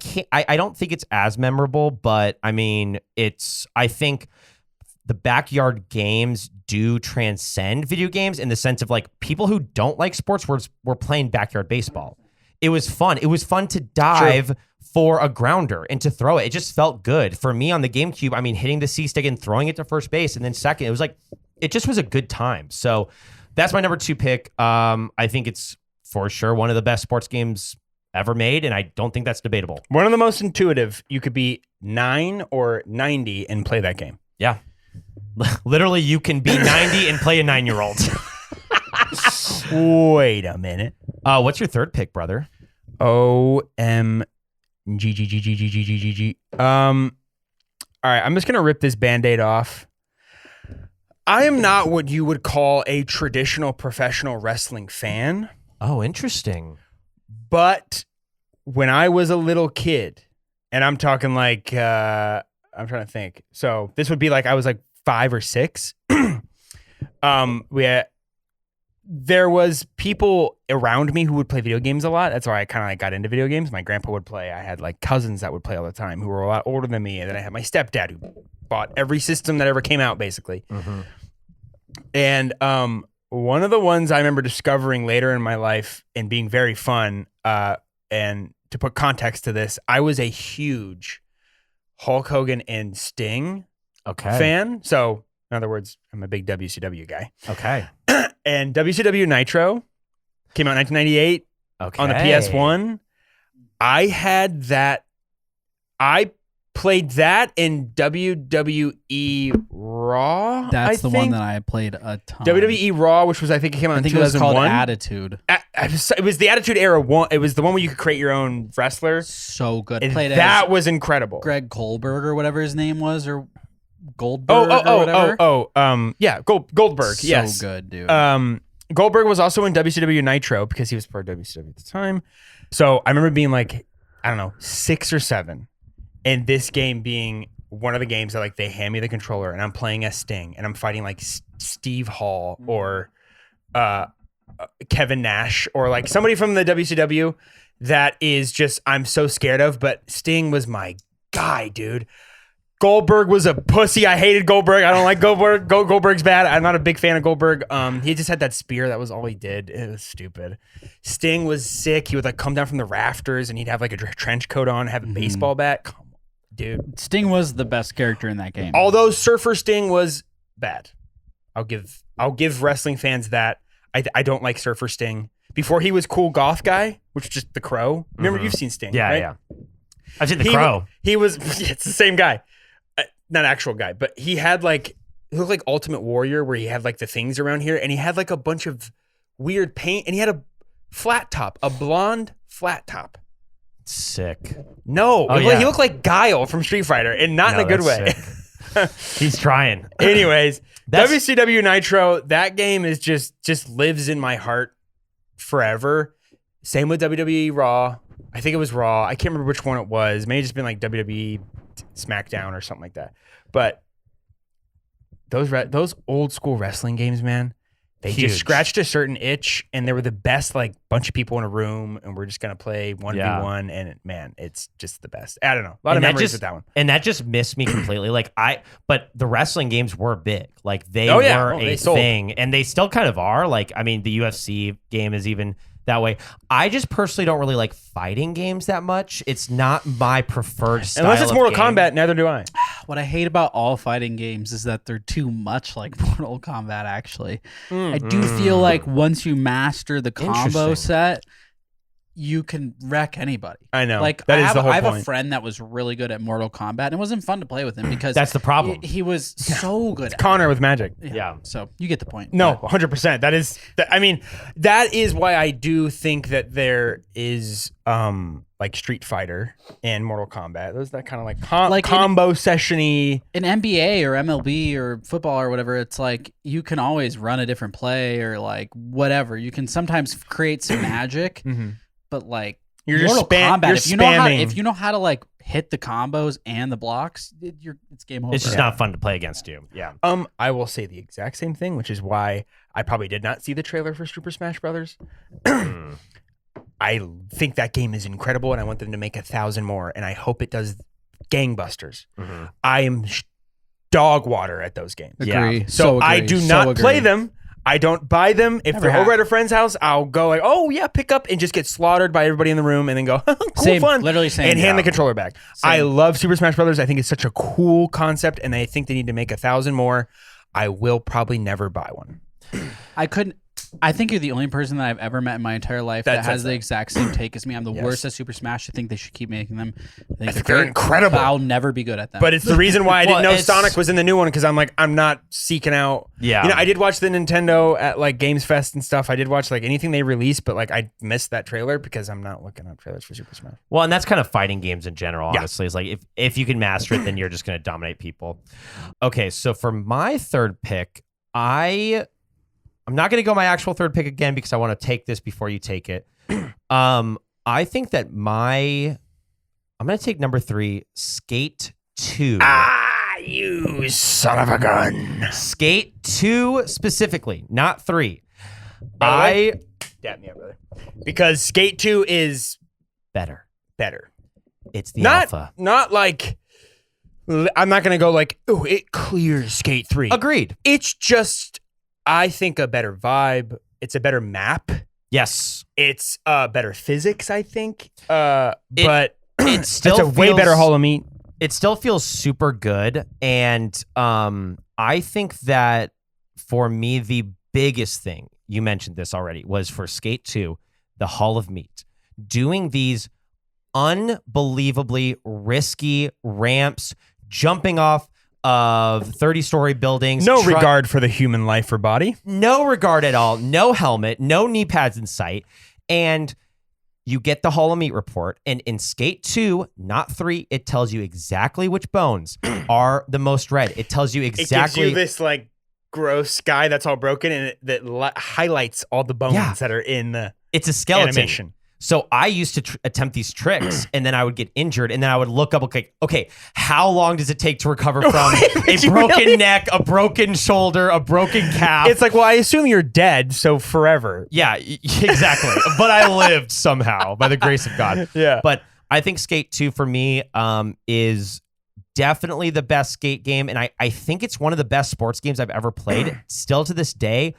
don't think it's as memorable, but I mean, I think the Backyard games do transcend video games in the sense of like people who don't like sports were playing Backyard Baseball. It was fun. It was fun to dive for a grounder and to throw it. It just felt good. For me on the GameCube, I mean, hitting the C stick and throwing it to first base and then second, it was like, it just was a good time. So that's my number 2 pick. I think it's for sure one of the best sports games ever made, and I don't think that's debatable. One of the most intuitive. You could be 9 or 90 and play that game. Yeah. Literally, you can be 90 and play a 9-year-old. Wait a minute. What's your third pick, brother? OMG. All right, I'm just gonna rip this Band-Aid off. I am not what you would call a traditional professional wrestling fan, Oh, interesting. but when I was a little kid, and I'm talking like I'm trying to think. So this would be like I was like 5 or 6. There was people around me who would play video games a lot. That's why I kind of like got into video games. My grandpa would play. I had like cousins that would play all the time who were a lot older than me. And then I had my stepdad who bought every system that ever came out, basically. And one of the ones I remember discovering later in my life and being very fun, and to put context to this, I was a huge Hulk Hogan and Sting fan. So, in other words, I'm a big WCW guy. Okay. And WCW Nitro came out in 1998 on the PS1. I had that. I played that in WWE Raw. That's I the think. one that I played a ton. WWE Raw, which was, I think it came out I in think it was 2001. called Attitude. It was the Attitude Era one. It was the one where you could create your own wrestler. So good. And Played that as was incredible. Greg Goldberg or whatever his name was, or Goldberg or whatever. Yeah, Goldberg. So Yes, good, dude. Goldberg was also in WCW Nitro because he was part of WCW at the time. So I remember being like, I don't know, 6 or 7, and this game being one of the games that like they hand me the controller and I'm playing as Sting and I'm fighting like Steve Hall or Kevin Nash or like somebody from the WCW that is just I'm so scared of. But Sting was my guy, dude. Goldberg was a pussy. I hated Goldberg. I don't like Goldberg. Goldberg's bad. I'm not a big fan of Goldberg. He just had that spear. That was all he did. It was stupid. Sting was sick. He would like come down from the rafters and he'd have like a trench coat on, have a baseball bat. Come on, dude. Sting was the best character in that game. Although Surfer Sting was bad. I'll give wrestling fans that. I don't like Surfer Sting. Before he was cool goth guy, which was just the Crow. Remember, you've seen Sting, Yeah, right? yeah. I've seen the Crow. He was. It's the same guy. Not actual guy, but he had like he looked like Ultimate Warrior, where he had like the things around here, and he had like a bunch of weird paint, and he had a flat top, a blonde flat top. Sick. No, Oh, he looked like Guile from Street Fighter, and not in a good way. He's trying. Anyways, That's- WCW Nitro, that game is just lives in my heart forever. Same with WWE Raw. I think it was Raw. I can't remember which one it was. May have just been like WWE SmackDown or something like that. But those old school wrestling games, man, they Huge. just scratched a certain itch, and they were the best. Like bunch of people in a room, and we're just gonna play 1v1, and man, it's just the best. I don't know, a lot of memories with that one. And that just missed me completely. But the wrestling games were big. Like they Oh, yeah. were Oh, a they sold. thing, and they still kind of are. Like, I mean, the UFC game is even that way. I just personally don't really like fighting games that much. It's not my preferred style. Unless it's of Mortal game. Kombat, neither do I. What I hate about all fighting games is that they're too much like Mortal Kombat, actually. I do feel like once you master the combo Interesting. set, you can wreck anybody. I know. Like, That I is have, the whole I have a point. friend that was really good at Mortal Kombat, and it wasn't fun to play with him because That's the problem. He was so good at Connor with magic. it. Yeah. So you get the point. No, 100%. That is why I do think that there is like Street Fighter and Mortal Kombat. Those that kind of like combo session-y. In NBA or MLB or football or whatever, it's like you can always run a different play or like whatever. You can sometimes create some magic, but like You're just Mortal Kombat, you're if spamming. you know how to like hit the combos and the blocks, it's game over. It's just not fun to play against you. Yeah. I will say the exact same thing, which is why I probably did not see the trailer for Super Smash Brothers. I think that game is incredible, and I want them to make 1,000 more, and I hope it does gangbusters. I am dog water at those games. Agree. So I do not play them. I don't buy them. If Never they're have. over at a friend's house, I'll go like, oh yeah, pick up and just get slaughtered by everybody in the room and then go, cool, Same, fun. literally same. And hand Yeah. the controller back. I love Super Smash Brothers. I think it's such a cool concept, and I think they need to make 1,000 more. I will probably never buy one. I think you're the only person that I've ever met in my entire life That that says has the that. exact same take as me. I'm the Yes. worst at Super Smash. I think they should keep making them. I think they're incredible. But I'll never be good at them. But it's the reason why I didn't Well, know it's- Sonic was in the new one, because I'm like, I'm not seeking out. Yeah. You know, I did watch the Nintendo at like Games Fest and stuff. I did watch like anything they released, but like I missed that trailer because I'm not looking up trailers for Super Smash. Well, and that's kind of fighting games in general, Yeah. honestly. It's like if you can master it, then you're just going to dominate people. Okay, so for my third pick, I'm not going to go my actual third pick again because I want to take this before you take it. I think that I'm going to take number 3, Skate 2. You son of a gun. Skate 2 specifically, not 3. By the way, dab me up, brother. Because Skate 2 is better. better. It's the alpha. Not like I'm not going to go like, oh, it clears Skate 3. Agreed. It's just, I think, a better vibe. It's a better map. Yes. It's better physics, I think. But It still it's a way better Hollow Meat. It still feels super good. And I think that for me, the biggest thing, you mentioned this already, was for Skate 2, the Hall of Meat. Doing these unbelievably risky ramps, jumping off of 30-story buildings. No regard for the human life or body. No regard at all. No helmet, no knee pads in sight. And you get the Hall of Meat report. And in Skate 2, not 3, it tells you exactly which bones are the most red. It tells you exactly. It gives you this like gross guy that's all broken, and that highlights all the bones that are in the it's a skeleton. animation. So I used to attempt these tricks, and then I would get injured, and then I would look up, okay, how long does it take to recover from a broken neck, a broken shoulder, a broken calf? It's like, well, I assume you're dead, so forever. Yeah, exactly. But I lived somehow by the grace of God. Yeah. But I think Skate 2 for me is definitely the best skate game, and I think it's one of the best sports games I've ever played. Still to this day,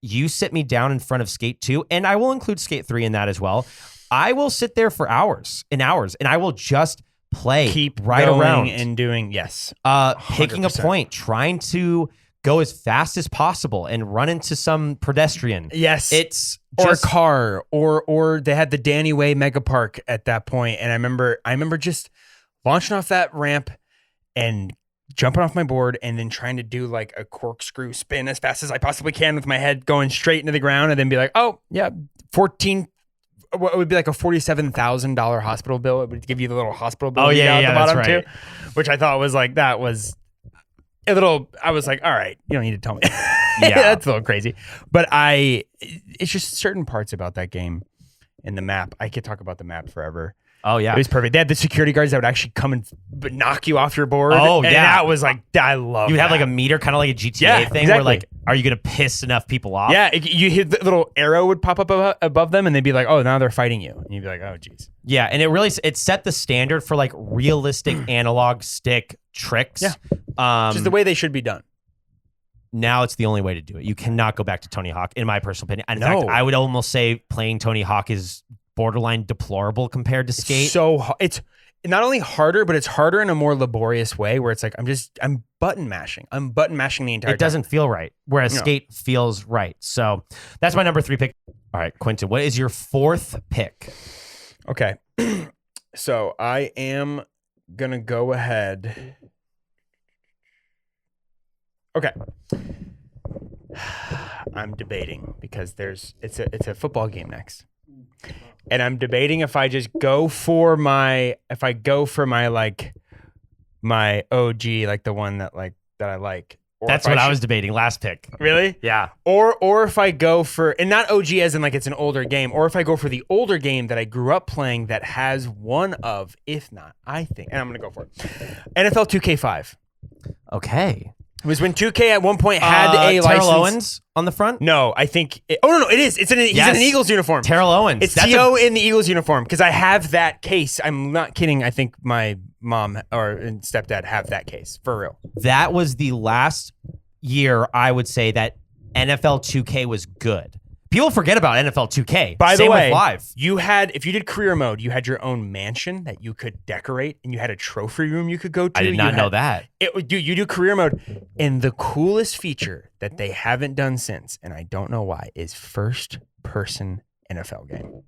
you sit me down in front of Skate 2, and I will include Skate 3 in that as well. I will sit there for hours and hours, and I will just play, Keep right going around and doing, yes. Picking a 100%. point, trying to go as fast as possible and run into some pedestrian. Yes. It's Or just a car, or they had the Danny Way Mega Park at that point, and I remember just launching off that ramp and jumping off my board and then trying to do like a corkscrew spin as fast as I possibly can with my head going straight into the ground, and then be like, oh yeah, what would be like a $47,000 hospital bill. It would give you the little hospital bill. Oh, yeah, at the yeah, bottom that's right. too, which I thought was like, that was a little, I was like, all right, you don't need to tell me. Yeah. That's a little crazy. But it's just certain parts about that game and the map. I could talk about the map forever. Oh yeah. It was perfect. They had the security guards that would actually come and knock you off your board. Oh, and yeah. that was like, I love. You would have that. like a meter, kind of like a GTA Yeah, thing, exactly. where like, are you gonna piss enough people off? Yeah, you hit the little arrow would pop up above them, and they'd be like, "Oh, now they're fighting you," and you'd be like, "Oh, geez." Yeah, and it set the standard for like realistic analog stick tricks. Yeah. Just the way they should be done. Now it's the only way to do it. You cannot go back to Tony Hawk, in my personal opinion. And in No. fact, I would almost say playing Tony Hawk is borderline deplorable compared to Skate. So it's not only harder, but it's harder in a more laborious way, where it's like I'm button mashing. I'm button mashing the entire. It doesn't feel right, whereas No. Skate feels right. So that's my number 3 pick. All right, Quentin, what is your 4th pick? Okay. So I am gonna go ahead. Okay. I'm debating because it's a football game next. And I'm debating if I just go for my like my OG, like the one that I like. Or That's if what I should- was debating last pick. Really? Yeah. Or if I go for, and not OG as in like it's an older game, or if I go for the older game that I grew up playing that has one of, if not, I think, and I'm going to go for it, NFL 2K5. Okay. It was when 2K at one point had a Terrell license. Owens on the front? No, I think, no, it is. He's in Yes. an Eagles uniform. Terrell Owens. It's That's T.O. in the Eagles uniform because I have that case. I'm not kidding. I think my mom and stepdad have that case for real. That was the last year I would say that NFL 2K was good. People forget about NFL 2K. By Same the way, with Live. if you did career mode, you had your own mansion that you could decorate, and you had a trophy room you could go to. I did not You know had- that. You do career mode, and the coolest feature that they haven't done since, and I don't know why, is first person NFL game.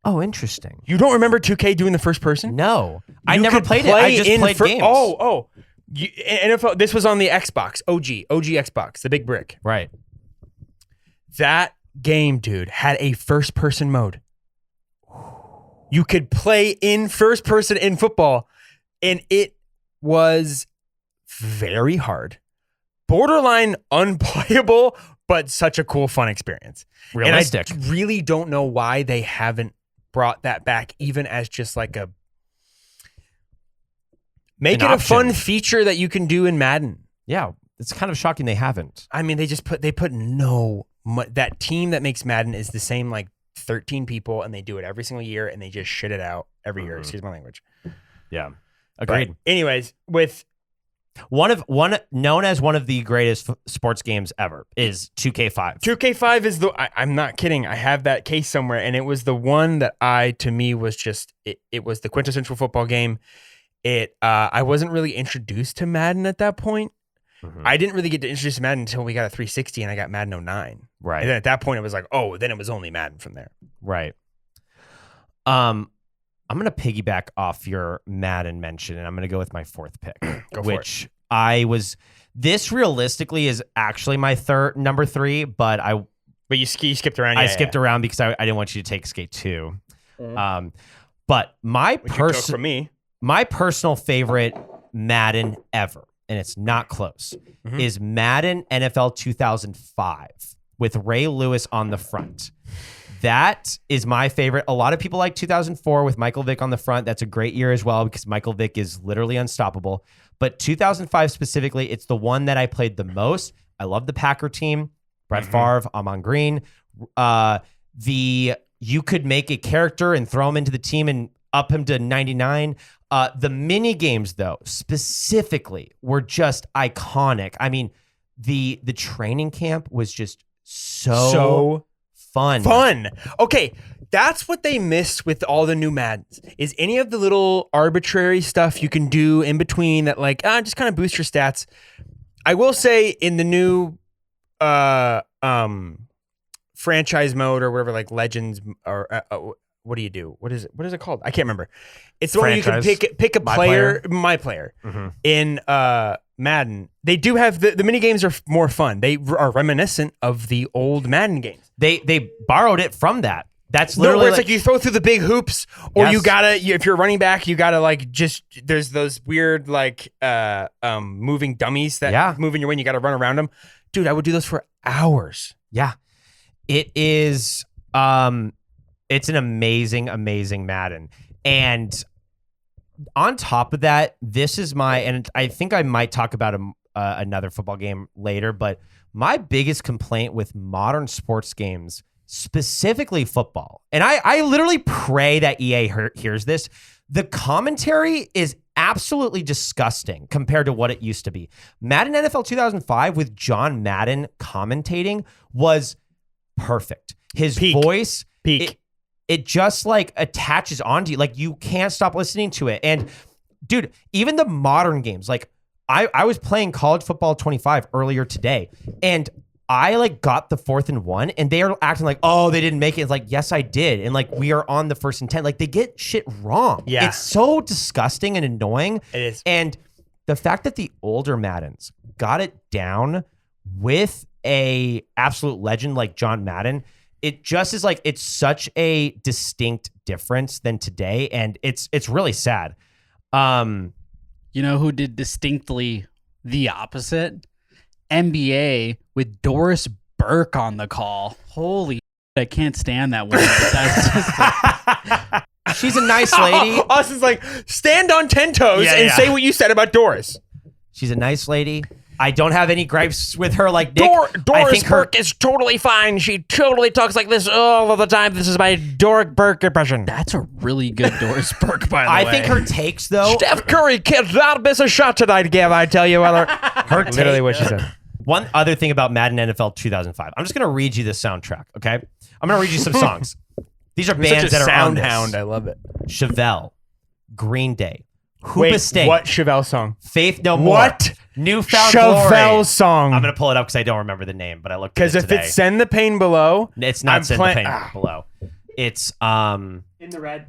Oh, interesting. You don't remember 2K doing the first person? No, I You never could played it. I play just in played games. NFL. This was on the Xbox, OG Xbox, the big brick. Right. That game, dude, had a first person mode. You could play in first person in football, and it was very hard, borderline unplayable, but such a cool, fun experience. Realistic. And I really don't know why they haven't brought that back, even as just like a make An it a option. fun feature that you can do in Madden. Yeah, it's kind of shocking they haven't. I mean, they put that team that makes Madden is the same like 13 people, and they do it every single year, and they just shit it out every year. Excuse my language. Yeah. Agreed. But anyways, with One known as one of the greatest sports games ever is 2K5. 2K5 is I'm not kidding. I have that case somewhere, and it was the one that to me was just it was the quintessential football game. I wasn't really introduced to Madden at that point. Mhm. I didn't really get to introduce to Madden until we got a 360 and I got Madden 09. Right. And then at that point it was like, oh, then it was only Madden from there. Right. I'm going to piggyback off your Madden mention, and I'm going to go with my fourth pick, Go for which this realistically is actually my number 3, but But you skipped around. I skipped around because I didn't want you to take Skate 2. But my Which you took from me. my personal favorite Madden ever, and it's not close, is Madden NFL 2005 with Ray Lewis on the front. That is my favorite. A lot of people like 2004 with Michael Vick on the front. That's a great year as well because Michael Vick is literally unstoppable. But 2005 specifically, it's the one that I played the most. I love the Packer team. Brett Favre, Amon Green. You could make a character and throw him into the team and up him to 99. The mini games, though, specifically, were just iconic. I mean, the training camp was just so fun. Okay, that's what they missed with all the new Maddens. Is any of the little arbitrary stuff you can do in between that, like, just kind of boost your stats. I will say in the new franchise mode or whatever, like Legends or what do you do? What is it? What is it called? I can't remember. It's the one where you can pick a player, my player in Madden. They do have the mini games are more fun. They are reminiscent of the old Madden games. They borrowed it from that. That's No, literally where it's like you throw through the big hoops, or Yes. you gotta. If you're a running back, you gotta like just. There's those weird like moving dummies that move in your way. And you gotta run around them, dude. I would do those for hours. Yeah. It is it's an amazing Madden. And on top of that, this is and I think I might talk about another football game later, but my biggest complaint with modern sports games, specifically football, and I literally pray that EA hears this, the commentary is absolutely disgusting compared to what it used to be. Madden NFL 2005 with John Madden commentating was perfect. His voice, it just like attaches onto you. Like you can't stop listening to it. And dude, even the modern games, like I was playing College Football 25 earlier today, and I like got the 4th and 1, and they are acting like, oh, they didn't make it. It's like, yes, I did. And like, we are on the 1st and 10. Like they get shit wrong. Yeah. It's so disgusting and annoying. It is. And the fact that the older Maddens got it down with a absolute legend like John Madden, it just is like, it's such a distinct difference than today. And it's really sad. You know who did distinctly the opposite? NBA with Doris Burke on the call. Holy shit, I can't stand that woman. That's just She's a nice lady. Austin's like, stand on 10 toes and say what you said about Doris. She's a nice lady. I don't have any gripes with her like Nick. I Doris think her- Burke is totally fine. She totally talks like this all of the time. This is my Doric Burke impression. that's a really good Doris Burke, by the way. I think her takes though. Steph Curry cannot miss a shot tonight, Gav. I tell you, Weller. Her Literally take- what she said. One other thing about Madden NFL 2005. I'm just gonna read you the soundtrack. Okay, I'm gonna read you some songs. These are bands that are on this. Hound. I love it. Chevelle, Green Day, Hoopa Wait, State, what Chevelle song? Faith No More, What? Newfound Chevelle Glory. song. I'm gonna pull it up because I don't remember the name, but I looked at Because it if today. it's Send the Pain Below, It's not I'm Send play- the Pain Ah. Below. It's in the red,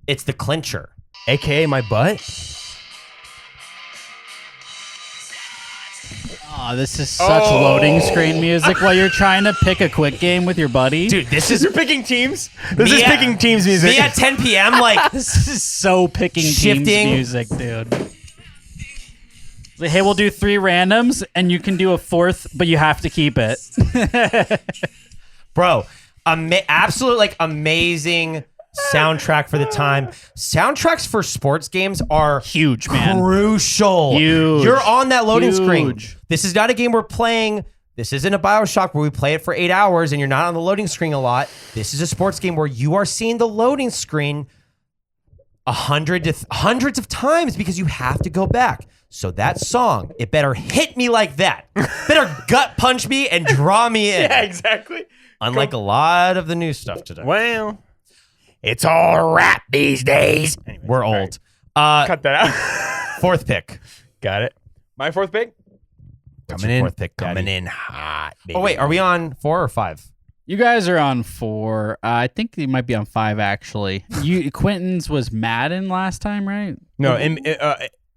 it's the Clincher. aka my butt. Oh, this is such loading screen music while you're trying to pick a quick game with your buddy. Dude, this is You're picking teams. This is Me at- picking teams music. me at 10 p.m. Like This is so picking Shifting. teams music, dude. Like, hey, we'll do 3 randoms, and you can do a 4th, but you have to keep it. bro, absolute like amazing soundtrack for the time. Soundtracks for sports games are Huge, man. crucial. Huge. You're on that loading screen. Huge. This is not a game we're playing. This isn't a BioShock where we play it for 8 hours and you're not on the loading screen a lot. This is a sports game where you are seeing the loading screen hundreds of times because you have to go back. So that song, it better hit me like that. Better gut punch me and draw me in. Yeah, exactly. Unlike a lot of the new stuff today. Well, it's all rap these days. Anyways, We're all old. right, cut that out. Fourth pick. Got it. My fourth pick. What's Coming your in. fourth pick, Daddy? Coming in hot. Baby. Oh, wait. Are we on 4 or 5? You guys are on 4. I think you might be on 5 actually. Quentin's was Madden last time, right? No,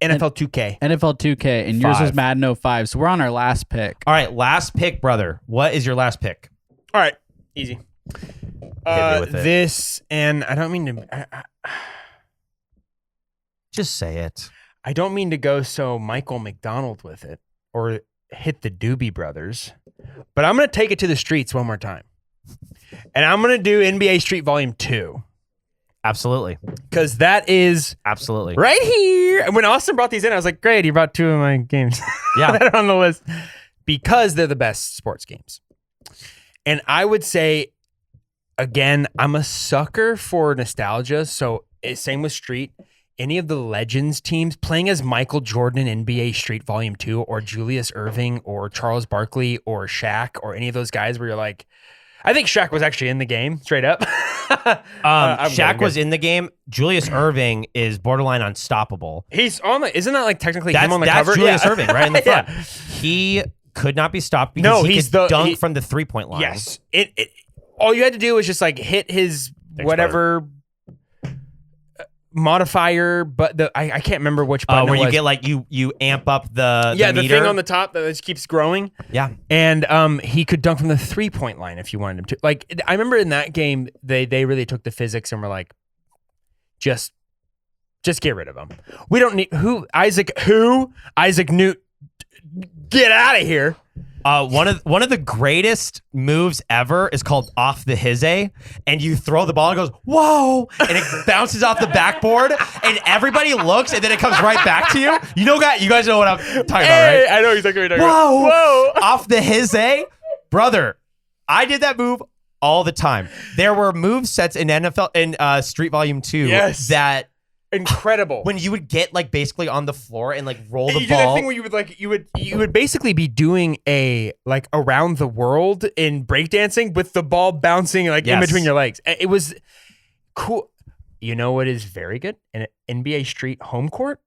NFL 2K. NFL 2K, and yours was 5. Madden 05. So we're on our last pick. All right. Last pick, brother. What is your last pick? All right, easy. with it. This, and I don't mean to. Just say it. I don't mean to go so Michael McDonald with it or hit the Doobie Brothers, but I'm going to take it to the streets one more time. And I'm going to do NBA Street Volume 2 Absolutely. because that is Absolutely. right here. And when Austin brought these in, I was like, great, he brought 2 of my games Yeah. that are on the list because they're the best sports games. And I would say, again, I'm a sucker for nostalgia. So same with Street. Any of the Legends teams playing as Michael Jordan in NBA Street Volume 2 or Julius Erving or Charles Barkley or Shaq or any of those guys where you're like, I think Shaq was actually in the game, straight up. I'm Shaq good. was in the game. Julius Irving is borderline unstoppable. He's on the, isn't that like technically him on the That's cover? Julius Yeah. Irving right in the front. Yeah. He could not be stopped because No, he he's could the- dunk he- from the 3-point line. Yes. All you had to do was just like hit his whatever modifier, but I can't remember which button Where it you was. get like you amp up the the meter. thing on the top that just keeps growing. Yeah. And he could dunk from the 3-point line if you wanted him to. Like I remember in that game, they really took the physics and were like, just get rid of him. We don't need Isaac Newt. Get out of here. One of the greatest moves ever is called off the hizzy, and you throw the ball and it goes whoa, and it bounces off the backboard, and everybody looks, and then it comes right back to you. You guys know what I'm talking about, right? I know exactly what you're talking Whoa, about. Whoa. off the hizzy, brother. I did that move all the time. There were move sets in NFL in Street Volume 2 Yes. that Incredible. when you would get like basically on the floor and like roll And the you do that ball. thing where you would basically be doing a like around the world in breakdancing with the ball bouncing like in Yes. between your legs. It was cool. You know what is very good? An NBA Street home court.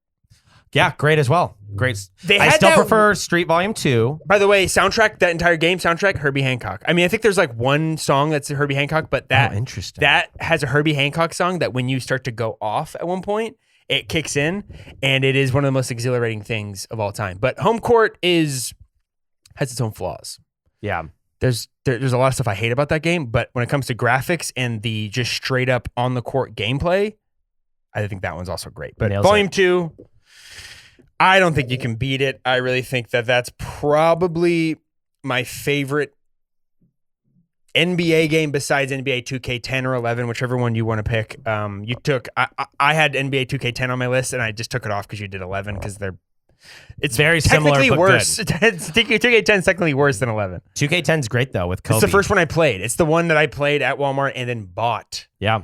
Yeah, great as well. Great. They I had still that- prefer Street Volume 2. By the way, soundtrack, that entire game soundtrack, Herbie Hancock. I mean, I think there's like one song that's a Herbie Hancock, but that Interesting. that has a Herbie Hancock song that when you start to go off at one point, it kicks in, and it is one of the most exhilarating things of all time. But home court has its own flaws. Yeah. There's a lot of stuff I hate about that game, but when it comes to graphics and the just straight up on the court gameplay, I think that one's also great. But Nails Volume 2, I don't think you can beat it. I really think that that's probably my favorite NBA game besides NBA 2K10 or 11, whichever one you want to pick. I had NBA 2K10 on my list, and I just took it off because you did 11 because it's Very similar, technically but worse. 2K10 is technically worse than 11. 2K10 is great though with Kobe. It's the first one I played. It's the one that I played at Walmart and then bought Yeah.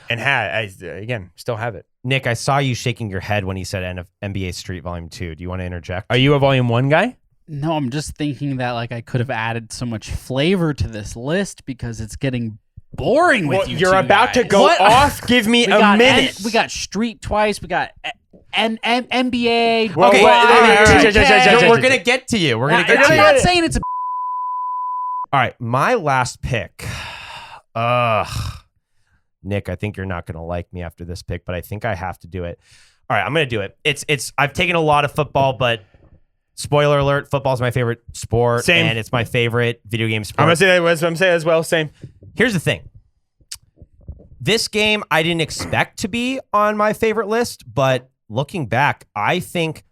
and had. Again, still have it. Nick, I saw you shaking your head when he said NBA Street Volume 2. Do you want to interject? Are you a Volume 1 guy? No, I'm just thinking that like I could have added so much flavor to this list because it's getting boring with you. You're two about to guys. go What? off. Give me We a got minute. we got Street twice. We got NBA. Whoa, Okay, whoa, all right, whoa, all right. whoa, whoa, whoa, whoa. We're going to get to you. We're going to get to I'm you. not saying it's a. All right, my last pick. Nick, I think you're not going to like me after this pick, but I think I have to do it. All right, I'm going to do it. It's I've taken a lot of football, but spoiler alert, football's my favorite sport. Same. And it's my favorite video game sport. I'm gonna say that. I'm gonna say that as well. Same. Here's the thing. This game I didn't expect to be on my favorite list, but looking back, I think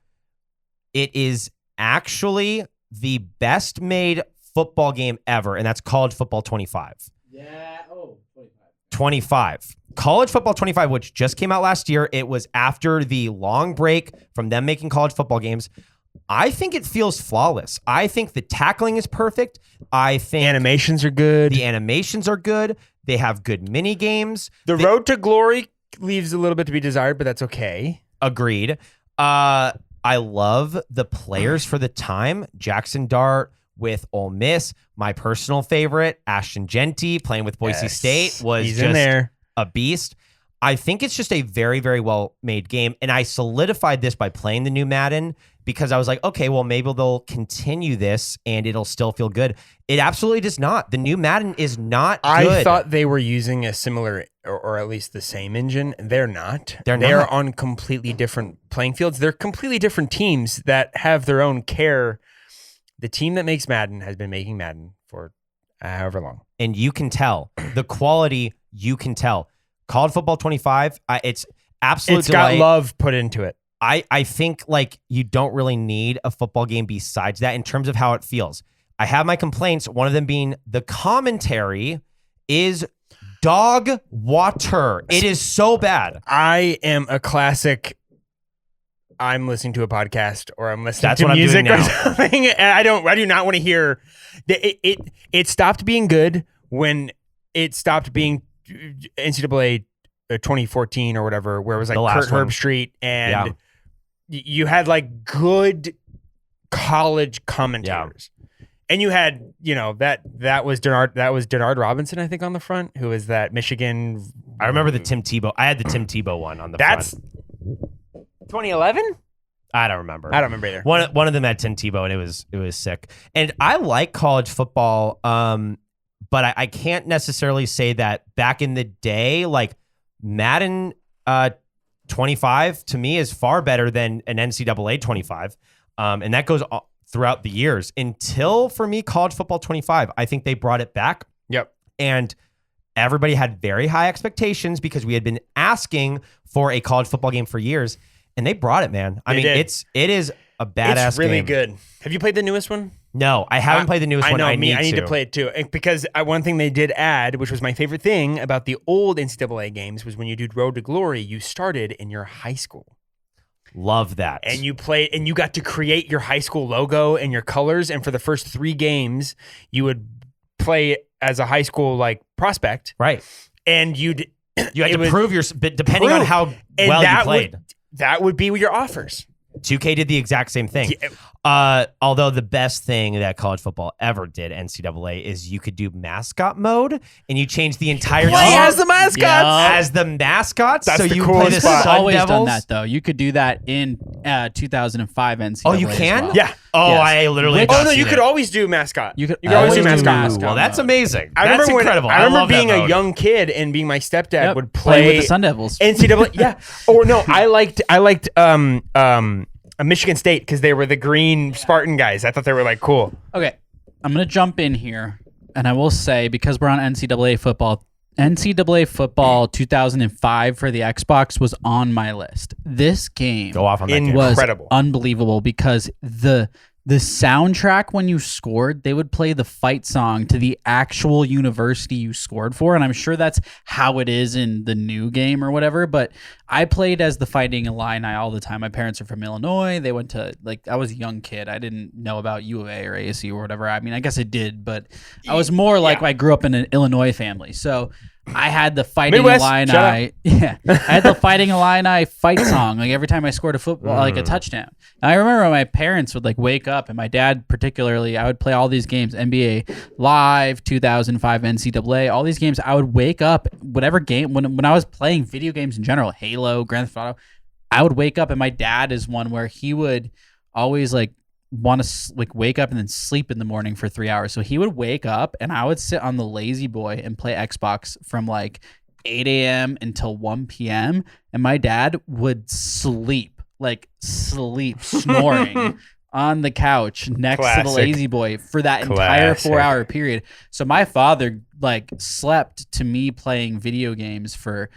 it is actually the best made football game ever, and that's College Football 25. Yeah. Oh, 25. College Football 25, which just came out last year. It was after the long break from them making college football games. I think it feels flawless. I think the tackling is perfect. I think Animations are good. the animations are good. They have good mini games. The road to glory leaves a little bit to be desired, but that's okay. Agreed. I love the players for the time. Jackson Dart with Ole Miss. My personal favorite, Ashton Genty, playing with Boise State, was He's just in there. a beast. I think it's just a very, very well-made game. And I solidified this by playing the new Madden because I was like, okay, well, maybe they'll continue this and it'll still feel good. It absolutely does not. The new Madden is not good. I thought they were using a similar or at least the same engine. They're not. They're They're not. on completely different playing fields. They're completely different teams that have their own care. The team that makes Madden has been making Madden for however long. And you can tell. The quality, you can tell. College Football 25, it's absolute It's got delight. love put into it. I think like you don't really need a football game besides that in terms of how it feels. I have my complaints, one of them being the commentary is dog water. It is so bad. I am a classic. I'm listening to a podcast or I'm listening That's to what I'm music doing or now. something. And I do not want to hear. It stopped being good when it stopped being NCAA 2014 or whatever, where it was like The last Kurt one. Herbstreit and Yeah. you had like good college commentators. And you had, that was Denard Robinson, I think, on the front, who is that Michigan. I remember the Tim Tebow. I had the Tim Tebow one on the That's front. 2011. I don't remember. I don't remember either. One of them had Tim Tebow, and it was sick. And I like college football, but I can't necessarily say that back in the day, like Madden 25 to me is far better than an NCAA 25, and that goes throughout the years until for me college football 25. I think they brought it back. Yep. And everybody had very high expectations because we had been asking for a college football game for years, and they brought it, man. I They mean, did. it is a badass It's really game. good. Have you played the newest one? No, I haven't played the newest one. I I know. I need to play it too. And because one thing they did add, which was my favorite thing about the old NCAA games, was when you did Road to Glory, you started in your high school. Love that. And you played, and you got to create your high school logo and your colors. And for the first 3 games, you would play as a high school like prospect, right. and you You had it to was- prove your, but depending on prove. how and well you that played. that would be your offers. 2K did the exact same thing. Although the best thing that college football ever did, NCAA, is you could do mascot mode and you change the entire Play team as the mascots. as the mascots. That's so the you coolest play the spot. Sun Always done Devils. that though. You could do that in 2005 NCAA. Oh, you as can? well. Yeah. Oh, Yes. I literally. Which- have Oh no, not you seen could it. always do mascot. You could always do always do mascot. mascot. Well, that's amazing. I That's remember incredible. I I remember love that being a mode. young kid and being my stepdad Yep. would Playing play with the Sun Devils. NCAA. Yeah. Or no, I liked Michigan State because they were the green Spartan guys. I thought they were like cool. Okay, I'm gonna jump in here, and I will say, because we're on NCAA football 2005 for the Xbox was on my list. This game Go off on that In- game. was Incredible. unbelievable because the soundtrack when you scored, they would play the fight song to the actual university you scored for, and I'm sure that's how it is in the new game or whatever. But I played as the Fighting Illini all the time. My parents are from Illinois. They went to I was a young kid. I didn't know about U of A or ASU or whatever. I mean, I guess I did, but I was more like I grew up in an Illinois family, so. I had the Fighting Midwest, Illini. shut Yeah, I had the Fighting Illini fight song. Like every time I scored a football, like a touchdown. And I remember my parents would wake up, and my dad particularly. I would play all these games: NBA Live, 2005 NCAA, all these games. I would wake up, whatever game when I was playing video games in general, Halo, Grand Theft Auto. I would wake up, and my dad is one where he would always want to wake up and then sleep in the morning for 3 hours. So he would wake up and I would sit on the lazy boy and play Xbox from 8 a.m. until 1 p.m. And my dad would sleep snoring on the couch next to the Classic. lazy boy for that entire Classic. 4-hour period. So my father slept to me playing video games for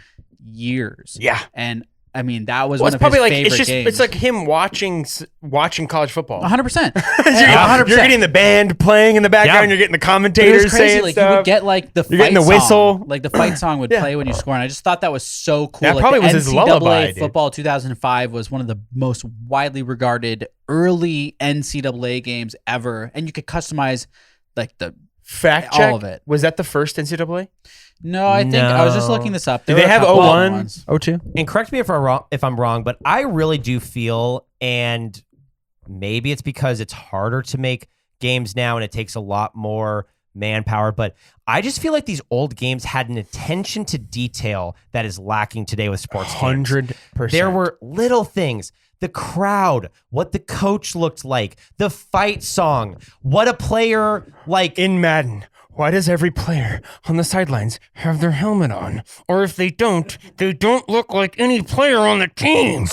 years. Yeah. And I mean, that was Well, one it's of probably his like favorite it's games. like him watching college football. 100%. You're getting the band playing in the background. Yeah. You're getting the It commentators was crazy. saying You stuff. would get the You're fight getting the whistle. song. The fight song would Yeah. play when you score, and I just thought that was so cool. That probably the was his NCAA lullaby, dude. football 2005 was one of the most widely regarded early NCAA games ever, and you could customize the Fact check. All of it. Was that the first NCAA? No, I think I was just No. looking this up. Did There they were a have couple 01, ones. 02? And correct me if I'm wrong, but I really do feel, and maybe it's because it's harder to make games now and it takes a lot more manpower, but I just feel like these old games had an attention to detail that is lacking today with sports games. 100%. There were little things. The crowd, what the coach looked like, the fight song, what a player like. in Madden. Why does every player on the sidelines have their helmet on? Or if they don't look like any player on the team.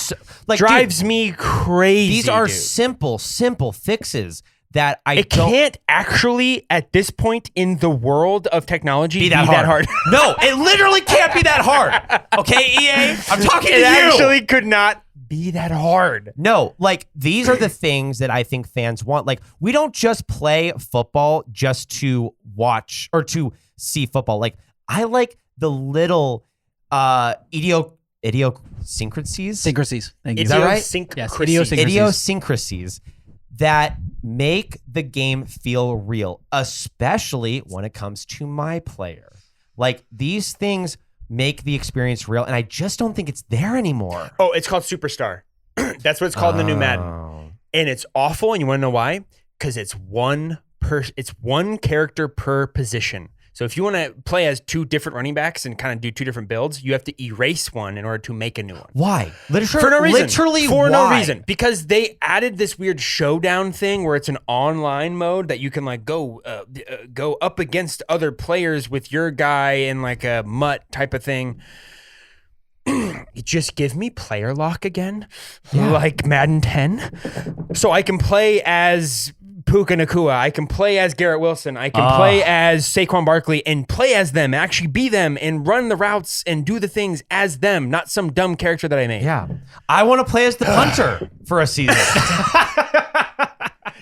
Like, Drives me crazy. These are dude. simple fixes that I It don't can't actually, at this point in the world of technology, be that hard. No, it literally can't be that hard. Okay, EA, I'm talking to It you. actually could not be that hard. No, like these are the things that I think fans want. Like we don't just play football just to watch or to see football. Like I like the little idiosyncrasies. Syncrasies. Thank you. Is that right? Yes, Idiosyncrasies. Idiosyncrasies that make the game feel real, especially when it comes to my player. Like these things make the experience real, and I just don't think it's there anymore. Oh, it's called Superstar. That's what it's called in the new Madden. Oh. And it's awful, and you want to know why? Because it's one character per position. So if you want to play as two different running backs and kind of do two different builds, you have to erase one in order to make a new one. Why? Literally, For no reason. Literally, for no why? reason. Because they added this weird showdown thing where it's an online mode that you can like go up against other players with your guy in like a mutt type of thing. Just give me player lock again, like Madden 10, so I can play as Puka Nakua. I can play as Garrett Wilson. I can play as Saquon Barkley and play as them, actually be them and run the routes and do the things as them, not some dumb character that I made. Yeah, I want to play as the punter for a season.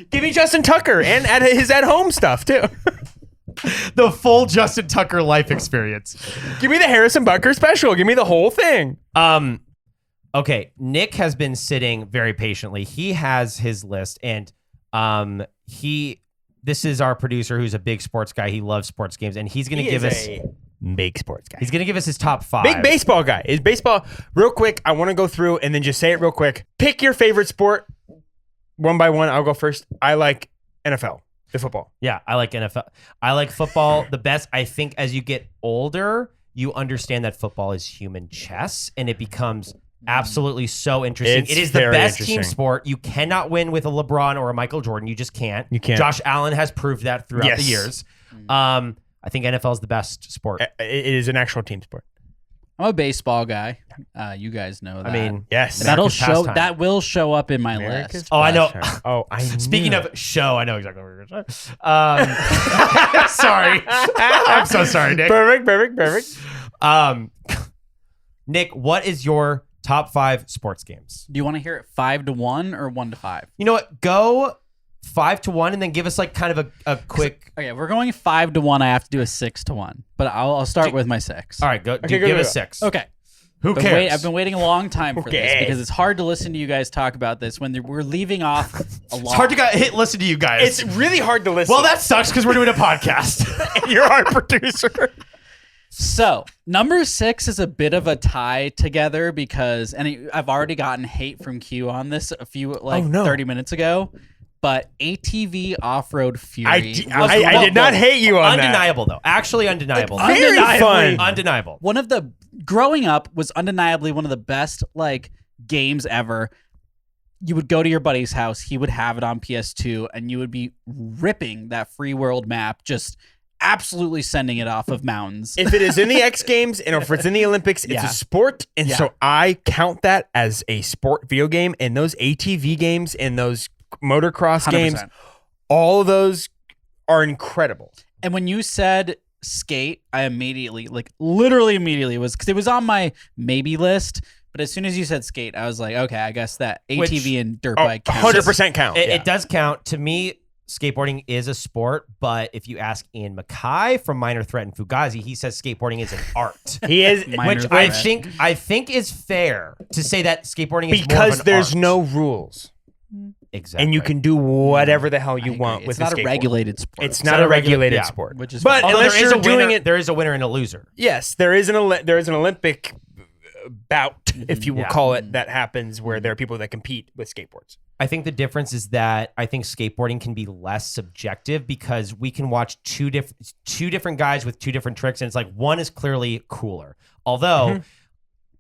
Give me Justin Tucker and his at-home stuff too. The full Justin Tucker life experience. Give me the Harrison Butker special. Give me the whole thing. Okay, Nick has been sitting very patiently. He has his list, and this is our producer who's a big sports guy. He loves sports games, and he's going to give us big sports guy. he's going to give us his top 5. Big baseball guy. Is baseball real quick? I want to go through and then just say it real quick. Pick your favorite sport one by one. I'll go first. I like NFL, the football. Yeah, I like NFL. I like football the best. I think as you get older, you understand that football is human chess, and it becomes absolutely so interesting. It's it is the very best team interesting. sport. You cannot win with a LeBron or a Michael Jordan. You just can't. You can't. Josh Allen has proved that throughout Yes. the years. I think NFL is the best sport. It is an actual team sport. I'm a baseball guy. You guys know that. I mean, Yes. America's pastime. That will show up in my America's list. Oh, I know. pastime. Oh, I Speaking knew of show, I know exactly what we're going to say. Sorry. I'm so sorry, Nick. Perfect. Nick, what is your top 5 sports games? Do you want to hear it 5-1 or 1-5? You know what? Go 5-1 and then give us like kind of a quick. Okay, we're going 5-1. I have to do a 6-1, but I'll start with my 6. All right, go. Okay, Give go. us 6. Okay. Who But cares? I've been waiting a long time for this Okay. because it's hard to listen to you guys talk about this when we're leaving off a lot. It's hard to listen to you guys. It's really hard to listen. well, that sucks because we're doing a podcast. you're our producer. So, number 6 is a bit of a tie together because, I've already gotten hate from Q on this a few, 30 minutes ago, but ATV Off-Road Fury. I did not hate you on that. Undeniable though. Actually undeniable. Very fun. Undeniable. One of the, growing up was undeniably one of the best, games ever. You would go to your buddy's house, he would have it on PS2, and you would be ripping that free world map, just absolutely sending it off of mountains. If it is in the X Games and if it's in the Olympics, it's Yeah. a sport. And Yeah. so I count that as a sport video game. And those ATV games and those motocross 100%. games, all of those are incredible. And when you said skate, I immediately, literally immediately because it was on my maybe list. But as soon as you said skate, I was like, okay, I guess that ATV and dirt Oh, bike counts. 100% count. It does count. To me, skateboarding is a sport, but if you ask Ian Mackay from Minor Threat and Fugazi, he says skateboarding is an art. He is Minor Which Threat. I think is fair to say that skateboarding is more because of an there's art. no rules. Exactly. and you can do whatever the hell you I want agree. with It's not a a skateboard. regulated sport. It's not a regulated sport, Which is but fine. Although unless there is you're a winner, doing it, there is a winner and a loser. yes, there is an Olympic bout, if you will Yeah. call it, that happens where there are people that compete with skateboards. I think the difference is that I think skateboarding can be less subjective because we can watch two different guys with two different tricks, and it's like one is clearly cooler. Although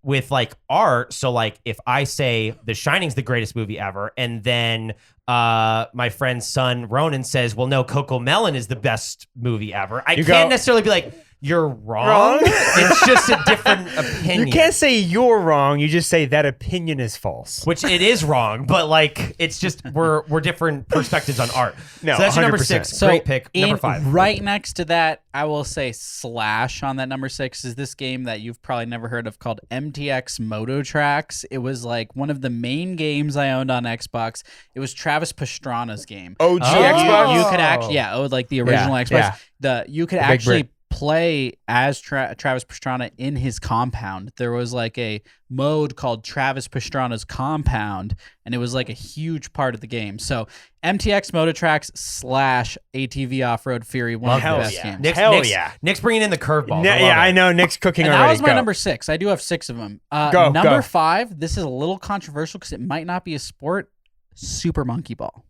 with like art, so like if I say The Shining's the greatest movie ever, and then my friend's son Ronan says, "Well, no, Coco Melon is the best movie ever," I You can't go, necessarily be like, "You're wrong." Wrong? It's just a different opinion. You can't say you're wrong. You just say that opinion is false. Which it is wrong, but like it's just we're different perspectives on art. No, so that's your number 100%. 6. So Great pick. Number in- 5. Right next to that, I will say slash on that number 6 is this game that you've probably never heard of called MTX Moto Tracks. It was like one of the main games I owned on Xbox. It was Travis Pastrana's game. OG Oh. Xbox. You could actually, like the original Xbox. yeah. You could big actually brick. play as Travis Pastrana in his compound. There was like a mode called Travis Pastrana's Compound, and it was like a huge part of the game. So MTX Moto Tracks / ATV Off Road Fury, one of the Hell best yeah. games. Nick's, Hell Nick's, yeah. Nick's bringing in the curveball. Yeah, I know. Nick's cooking And already. that was my Go. number 6. I do have 6 of them. Go, number go. 5. This is a little controversial because it might not be a sport. Super Monkey Ball.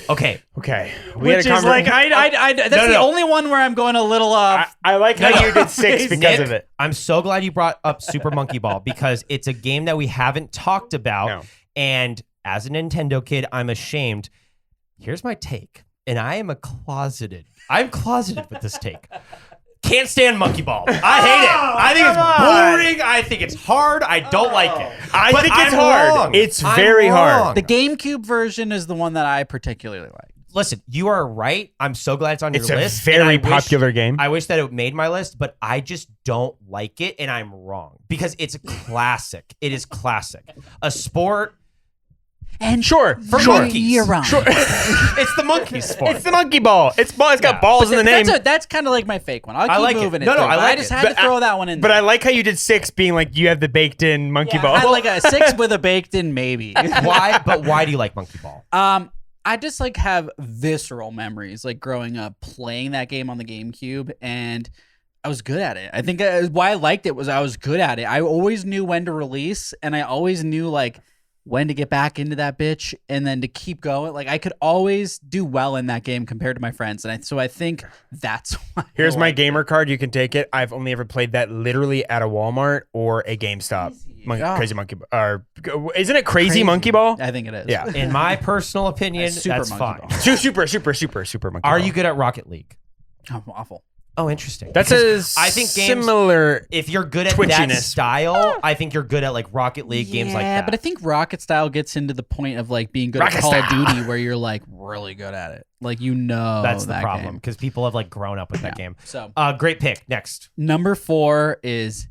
Okay. Okay. Which is like that's No, the no. only one where I'm going a little off. I like how you did 6 because Nick, of it. I'm so glad you brought up Super Monkey Ball because it's a game that we haven't talked about. No. And as a Nintendo kid, I'm ashamed. Here's my take. And I'm closeted with this take. Can't stand Monkey Ball. I hate it. I think it's boring. I think it's hard. I don't like it. I But think it's I'm hard. wrong. It's I'm very hard. wrong. The GameCube version is the one that I particularly like. Listen, you are right. I'm so glad it's on It's your a list. and very I wish- popular game. I wish that it made my list, but I just don't like it, and I'm wrong because it's a classic. It is classic. A sport. And Sure, For sure. monkeys. Year round. Sure. It's the monkey sport. It's the monkey ball. It's got Yeah. balls in the name. That's kind of like my fake one. I'll I keep like it. moving it. No, no, through, I but like I just it. had But to throw that one in. But there. I like how you did 6 being like you have the baked in monkey Yeah, ball. I had like a 6 with a baked in maybe. Why? But why do you like monkey ball? I just like have visceral memories like growing up playing that game on the GameCube, and I was good at it. I think why I liked it was I was good at it. I always knew when to release, and I always knew like when to get back into that bitch and then to keep going. Like I could always do well in that game compared to my friends, and so I think that's why. Here's I my liked gamer card. You can take it. I've only ever played that literally at a Walmart or a GameStop. Oh. Crazy Monkey Ball. Or, isn't it Crazy Monkey Ball? I think it is. Yeah. In my personal opinion, Super that's monkey fine. ball. Super monkey Are ball. you good at Rocket League? Oh, awful. Oh, interesting. That's Because a I think games. similar. If you're good at that twitchiness. style, I think you're good at like Rocket League games like that. but I think Rocket Style gets into the point of like being good Rocket at Call of Style. Duty where you're like really good at it. Like that's the that problem game. because people have like grown up with that game. So Great pick. Next. number 4 is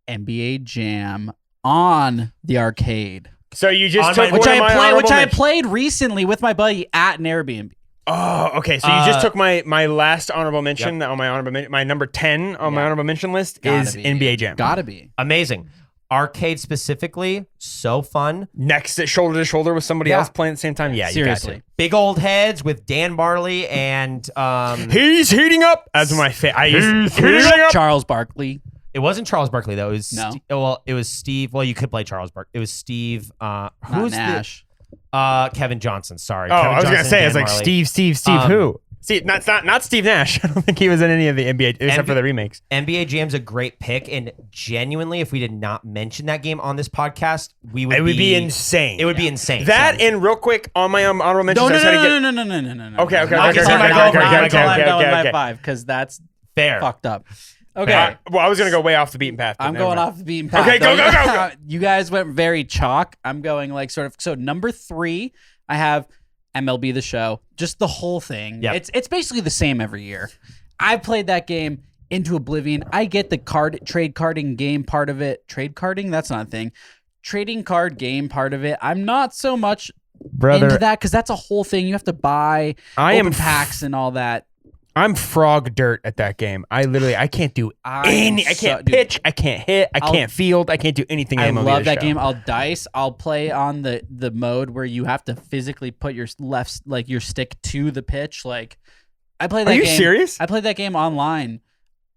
NBA Jam on the arcade, So you just On took my- one of my honorable which I mentions. played recently with my buddy at an Airbnb. Oh, okay. So you just Uh, took my last honorable mention on my my number 10 on my Yeah. honorable mention list Gotta is be. NBA Jam. Gotta be. Amazing. Arcade specifically, so fun. Next shoulder to shoulder with somebody Yeah. else playing at the same time. Yeah, Seriously. you Big old heads with Dan Barley and got to. He's heating up. That's my favorite. He's heating up. Charles Barkley. it wasn't Charles Barkley though. It was No. it was Steve. Well, you could play Charles Barkley. It was Steve. Not Who's Nash. Kevin Johnson? Sorry. Oh, Kevin I was gonna Johnson say, and it's Dan like Marley. Steve who? See, not Steve Nash. I don't think he was in any of the NBA except for the remakes. NBA Jam's a great pick, and genuinely, if we did not mention that game on this podcast, we would. It would be insane. It would be insane. That and real quick on my honorable mentions. No, I was trying to get- no. Okay, okay, Not okay, just okay, in my okay, girlfriend, okay, my okay, girlfriend. I'm okay, going okay, my okay. 5 because that's fair. fucked up. Okay. Well, I was gonna go way off the beaten path. but I'm never going mind. off the beaten path. Okay, go, go, go, go. You guys went very chalk. I'm going like sort of. So number 3, I have MLB The Show. Just the whole thing. Yep. It's basically the same every year. I played that game into oblivion. I get the trade carding game part of it. Trade carding? That's not a thing. Trading card game part of it. I'm not so much into Brother, that because that's a whole thing. You have to buy I am open packs and all that. I'm frog dirt at that game. I can't do any. I can't pitch. I can't hit. I can't field. I can't do anything. I in MLB love that Show. game. I'll dice. I'll play on the mode where you have to physically put your your stick to the pitch. Like I played that Are you game. serious? I played that game online,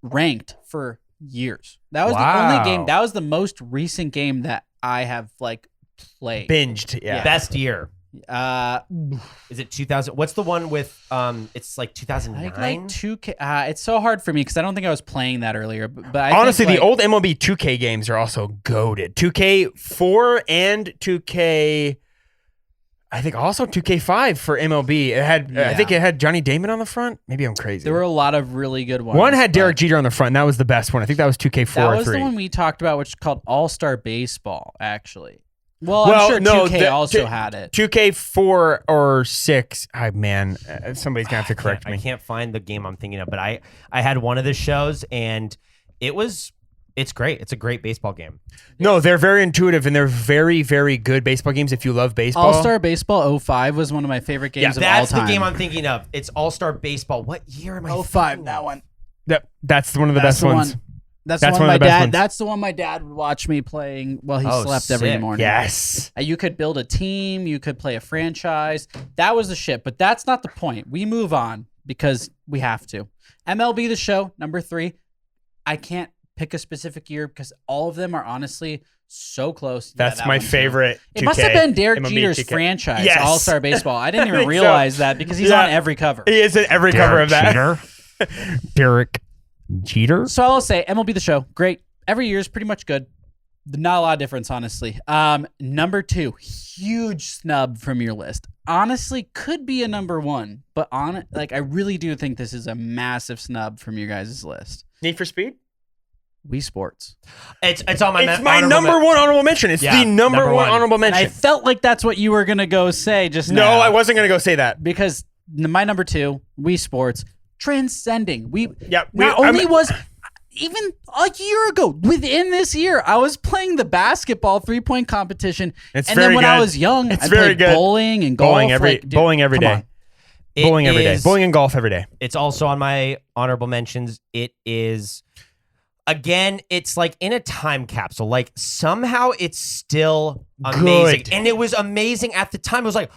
ranked for years. That was the Wow. only game. That was the most recent game that I have like played. Binged. Yeah. Best year. I Is it 2000? What's the one with it's like 2009? think like 2K. It's so hard for me because I don't think I was playing that earlier. But I Honestly, think, the old MLB 2K games are also goated. 2K4 and 2K. I think also 2K5 for MLB. It had. I think it had Johnny Damon on the front. Maybe I'm crazy. there were a lot of really good ones. one had but Derek Jeter on the front. And that was the best one. I think that was 2K4 That or was 3. the one we talked about, which is called All Star Baseball. Actually, I'm sure 2K also had it. 2K4 or 6. Man, somebody's gonna have to correct I me. can't find the game I'm thinking of, but I had one of the shows and it's great. It's a great baseball game. No, they're very intuitive and they're very, very good baseball games if you love baseball. All Star Baseball 05 was one of my favorite games of all That's time. the game I'm thinking of. It's All-Star Baseball. What year am I 05, thinking that of? one. That's one of the That's best the ones. one. That's That's the one one my of the best dad. ones. That's the one my dad would watch me playing while he Oh, slept every sick. morning. Yes. You could build a team. You could play a franchise. That was the shit. But that's not the point. We move on because we have to. MLB The Show, number 3. I can't pick a specific year because all of them are honestly so close. Yeah, That's that my one too. favorite. It must have been Derek MLB Jeter's 2K. franchise, Yes. All Star Baseball. I didn't I even think so. realize that because he's Yeah. on every cover. He is in every cover of that. Jeter. Derek Jeter. So I'll say MLB The Show, great. Every year is pretty much good. Not a lot of difference, honestly. Number 2, huge snub from your list. Honestly, could be a number 1, but I really do think this is a massive snub from your guys' list. Need for Speed. Wii Sports. It's on my It's my honorable number one honorable mention. It's Yeah, the number number one one. honorable And I mention. felt like that's what you were gonna go say just No, now. I wasn't gonna go say that. because my number 2, Wii Sports, transcending. Yep. Not only was even a year ago, within this year, I was playing the basketball 3-point competition. It's and very then when good. I was young, It's I very played good. bowling and golf. Bowling every dude, bowling every come day. on. Bowling every day. is- Bowling and golf every day. It's also on my honorable mentions. It is, again, it's like in a time capsule. Like somehow it's still amazing. Good. And it was amazing at the time. It was like,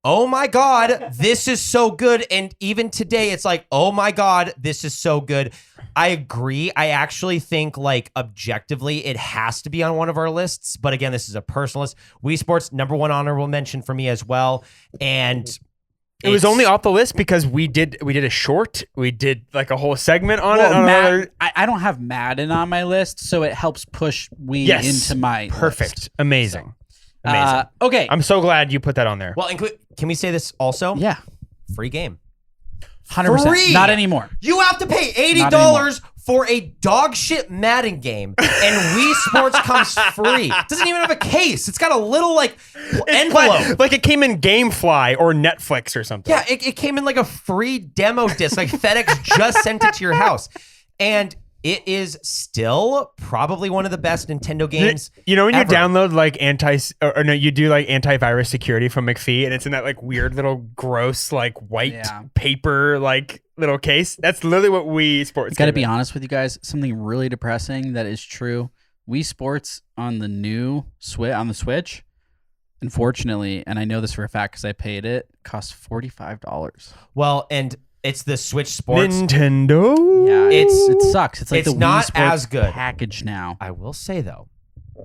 oh my God, this is so good. And even today, it's like, oh my God, this is so good. I agree. I actually think, like, objectively, it has to be on one of our lists. But again, this is a personal list. Wii Sports, number one honorable mention for me as well. And It was it's- only off the list because we did a short. We did like a whole segment on it. Well, on Mad- another- I don't have Madden on my list, so it helps push Wii Yes. into my Perfect. list. Amazing. Amazing. Okay. I'm so glad you put that on there. Well, and can we say this also? Yeah. Free game. 100%. Free! Not anymore. You have to pay Not $80 for a dog shit Madden game, and Wii Sports comes free. It doesn't even have a case. It's got a little like envelope. Like it came in GameFly or Netflix or something. Yeah, it came in like a free demo disc. Like FedEx just sent it to your house, and it is still probably one of the best Nintendo games. You know when you ever. download like you do like antivirus security from McPhee and it's in that like weird little gross like white Yeah. paper like little case? That's literally what Wii Sports. Got to came be in. honest with you guys. Something really depressing that is true. Wii Sports on the new Switch, unfortunately, and I know this for a fact because I paid it, costs $45. Well, and it's the Switch Sports. Nintendo. Yeah, It's- it sucks. It's like it's the Wii not Sports as good. package now. I will say though,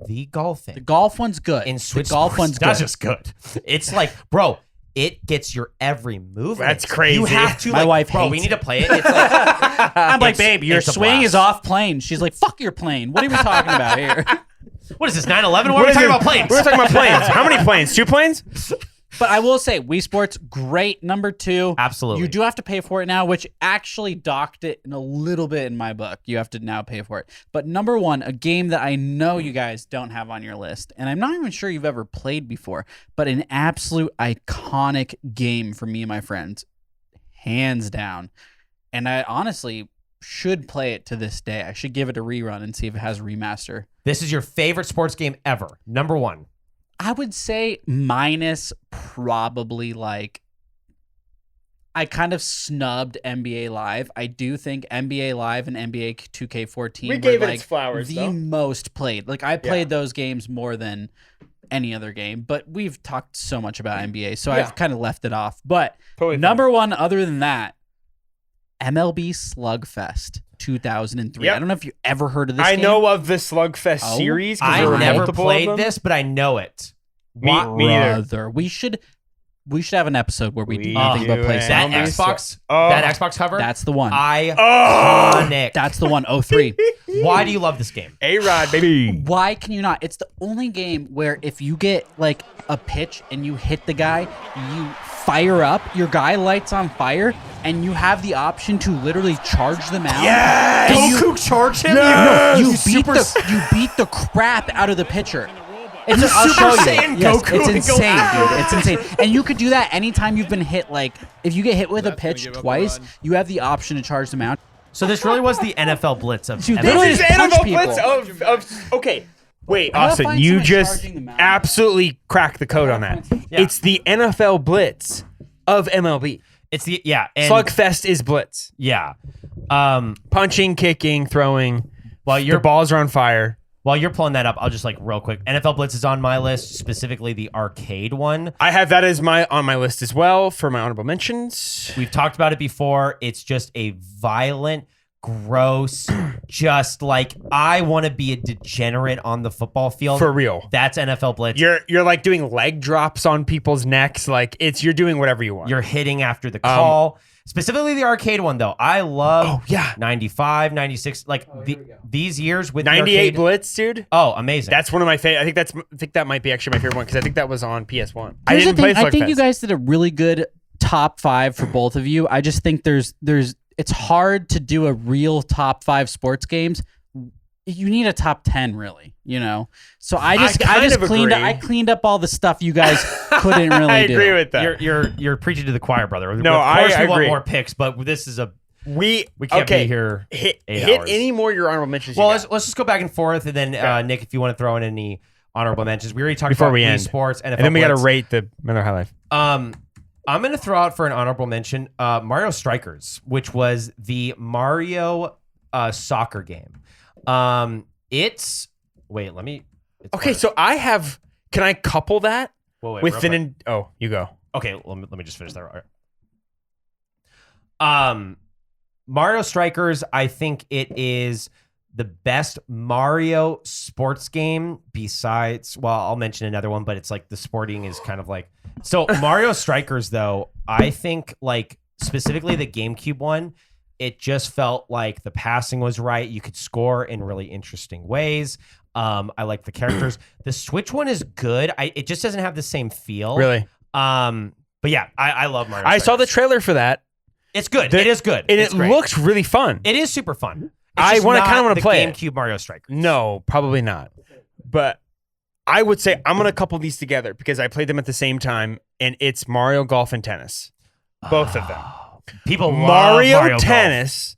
the golfing. The golf one's good. in Switch the golf Sports, one's not good. just good. It's like, bro, it gets your every movement. That's crazy. You have to, My like, wife bro, we hates need to play it. It's like, I'm like, It's- babe, your it's a swing is blast. off plane. She's like, fuck your plane. What are we talking about here? what is this, 9/11? What are we talking about planes? We're talking about planes. How many planes? 2 planes? But I will say, Wii Sports, great. Number 2. Absolutely. You do have to pay for it now, which actually docked it in a little bit in my book. You have to now pay for it. But number 1, a game that I know you guys don't have on your list, and I'm not even sure you've ever played before, but an absolute iconic game for me and my friends, hands down. And I honestly should play it to this day. I should give it a rerun and see if it has a remaster. This is your favorite sports game ever. Number one. I would say minus probably like I kind of snubbed NBA Live. I do think NBA Live and NBA 2K14 We gave were it like its flowers, the though. most played. Like I played those games more than any other game, but we've talked so much about NBA, so I've kind of left it off. But Totally number one, other than that, MLB Slugfest 2003. Yep. I don't know if you ever heard of this I game. know of the Slugfest Oh, series. 'cause there were I never multiple of played them. this, but I know it. Me Why- neither. Brother, we should have an episode where we do We nothing but do play it. that Slugfest. Xbox, Oh. that Xbox cover, That's the one. iconic. That's the one. 03. Why do you love this game? A-Rod, baby. Why can you not? It's the only game where if you get like a pitch and you hit the guy, you fire up, your guy lights on fire, and you have the option to literally charge the mound. Yes! And you- Goku charge him? Yes! You Super beat the crap out of the pitcher. It's I'll Super show you. Saiyan Yes, Goku it's and go, insane, "Ah!" dude. It's insane. And you could do that anytime you've been hit. Like if you get hit with a pitch twice, you have the option to charge the mound. So this really was the NFL blitz of Dude, MLB. literally This is just punch NFL people. Blitz of okay. Wait, I gotta Austin, find you someone just charging the mound. absolutely cracked the code on that. Yeah. It's the NFL Blitz of MLB. It's the and Slugfest is Blitz. yeah. Punching, kicking, throwing. While Your you're balls are on fire. while you're pulling that up, I'll just like real quick. NFL Blitz is on my list, specifically the arcade one. I have that as on my list as well for my honorable mentions. We've talked about it before. It's just a violent, gross, just like I want to be a degenerate on the football field. For real. That's NFL Blitz. You're like doing leg drops on people's necks. Like you're doing whatever you want. You're hitting after the call. Specifically the arcade one, though. I love 95, 96. Like these years with the 98 arcade. Blitz, dude. Oh, amazing. That's one of my favorite. I think that might be actually my favorite one because I think that was on PS1. I Here's the didn't play thing, I think Slugfest. you guys did a really good top 5 for both of you. I just think it's hard to do a real top 5 sports games. You need a top 10, really, you know. So I just agree. cleaned up all the stuff you guys couldn't really I do. agree with that. You're preaching to the choir, brother. No, of course I we want agree. more picks, but this is we can't be here Hit 8 hours. any more your honorable mentions. Well, you got. let's just go back and forth, and then Nick, if you want to throw in any honorable mentions, we already talked Before about we Wii end. Sports, NFL And then we got to Blitz. rate the Miller High Life. I'm going to throw out for an honorable mention Mario Strikers, which was the Mario soccer game. Okay, so I have. Can I couple that Wait, with real the? quick. Oh, you go. Okay, let me just finish that. Mario Strikers, I think it is the best Mario sports game besides, well, I'll mention another one, but it's like the sporting is kind of like, so Mario Strikers though, I think like specifically the GameCube one, it just felt like the passing was right. You could score in really interesting ways. I like the characters. The Switch one is good. It just doesn't have the same feel. Really? But yeah, I love Mario I saw the Strikers. trailer for that, It's good. The- it is good. and It's it great. looks really fun. It is super fun. It's I just wanna- not kinda wanna the play it. GameCube Mario Strikers. No, probably not. But I would say I'm gonna couple these together because I played them at the same time, and it's Mario Golf and Tennis, both of them. People love Mario Golf. Tennis.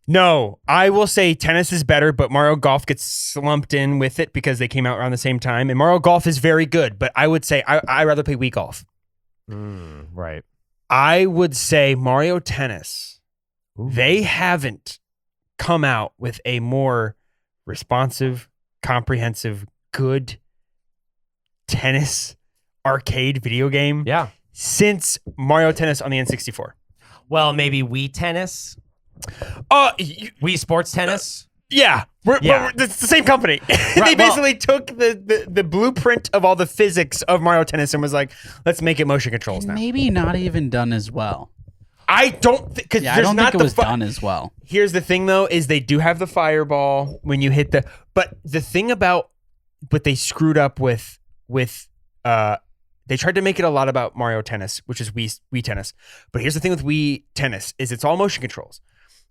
No, I will say tennis is better, but Mario Golf gets slumped in with it because they came out around the same time. And Mario Golf is very good, but I would say I rather play Wii Golf. Right. I would say Mario Tennis. They haven't come out with a more responsive, comprehensive, good tennis arcade video game Yeah. since Mario Tennis on the N64. Well, maybe Wii Tennis, Wii Sports Tennis. Yeah, it's the same company. They Right, well- basically took the blueprint of all the physics of Mario Tennis and was like, let's make it motion controls now. Maybe not even done as well. I don't because Yeah, I there's don't not think it the was done as well. Here's the thing though, is they do have the fireball when you hit the. But the thing about what they screwed up with they tried to make it a lot about Mario Tennis, which is Wii Tennis. But here's the thing with Wii Tennis is it's all motion controls.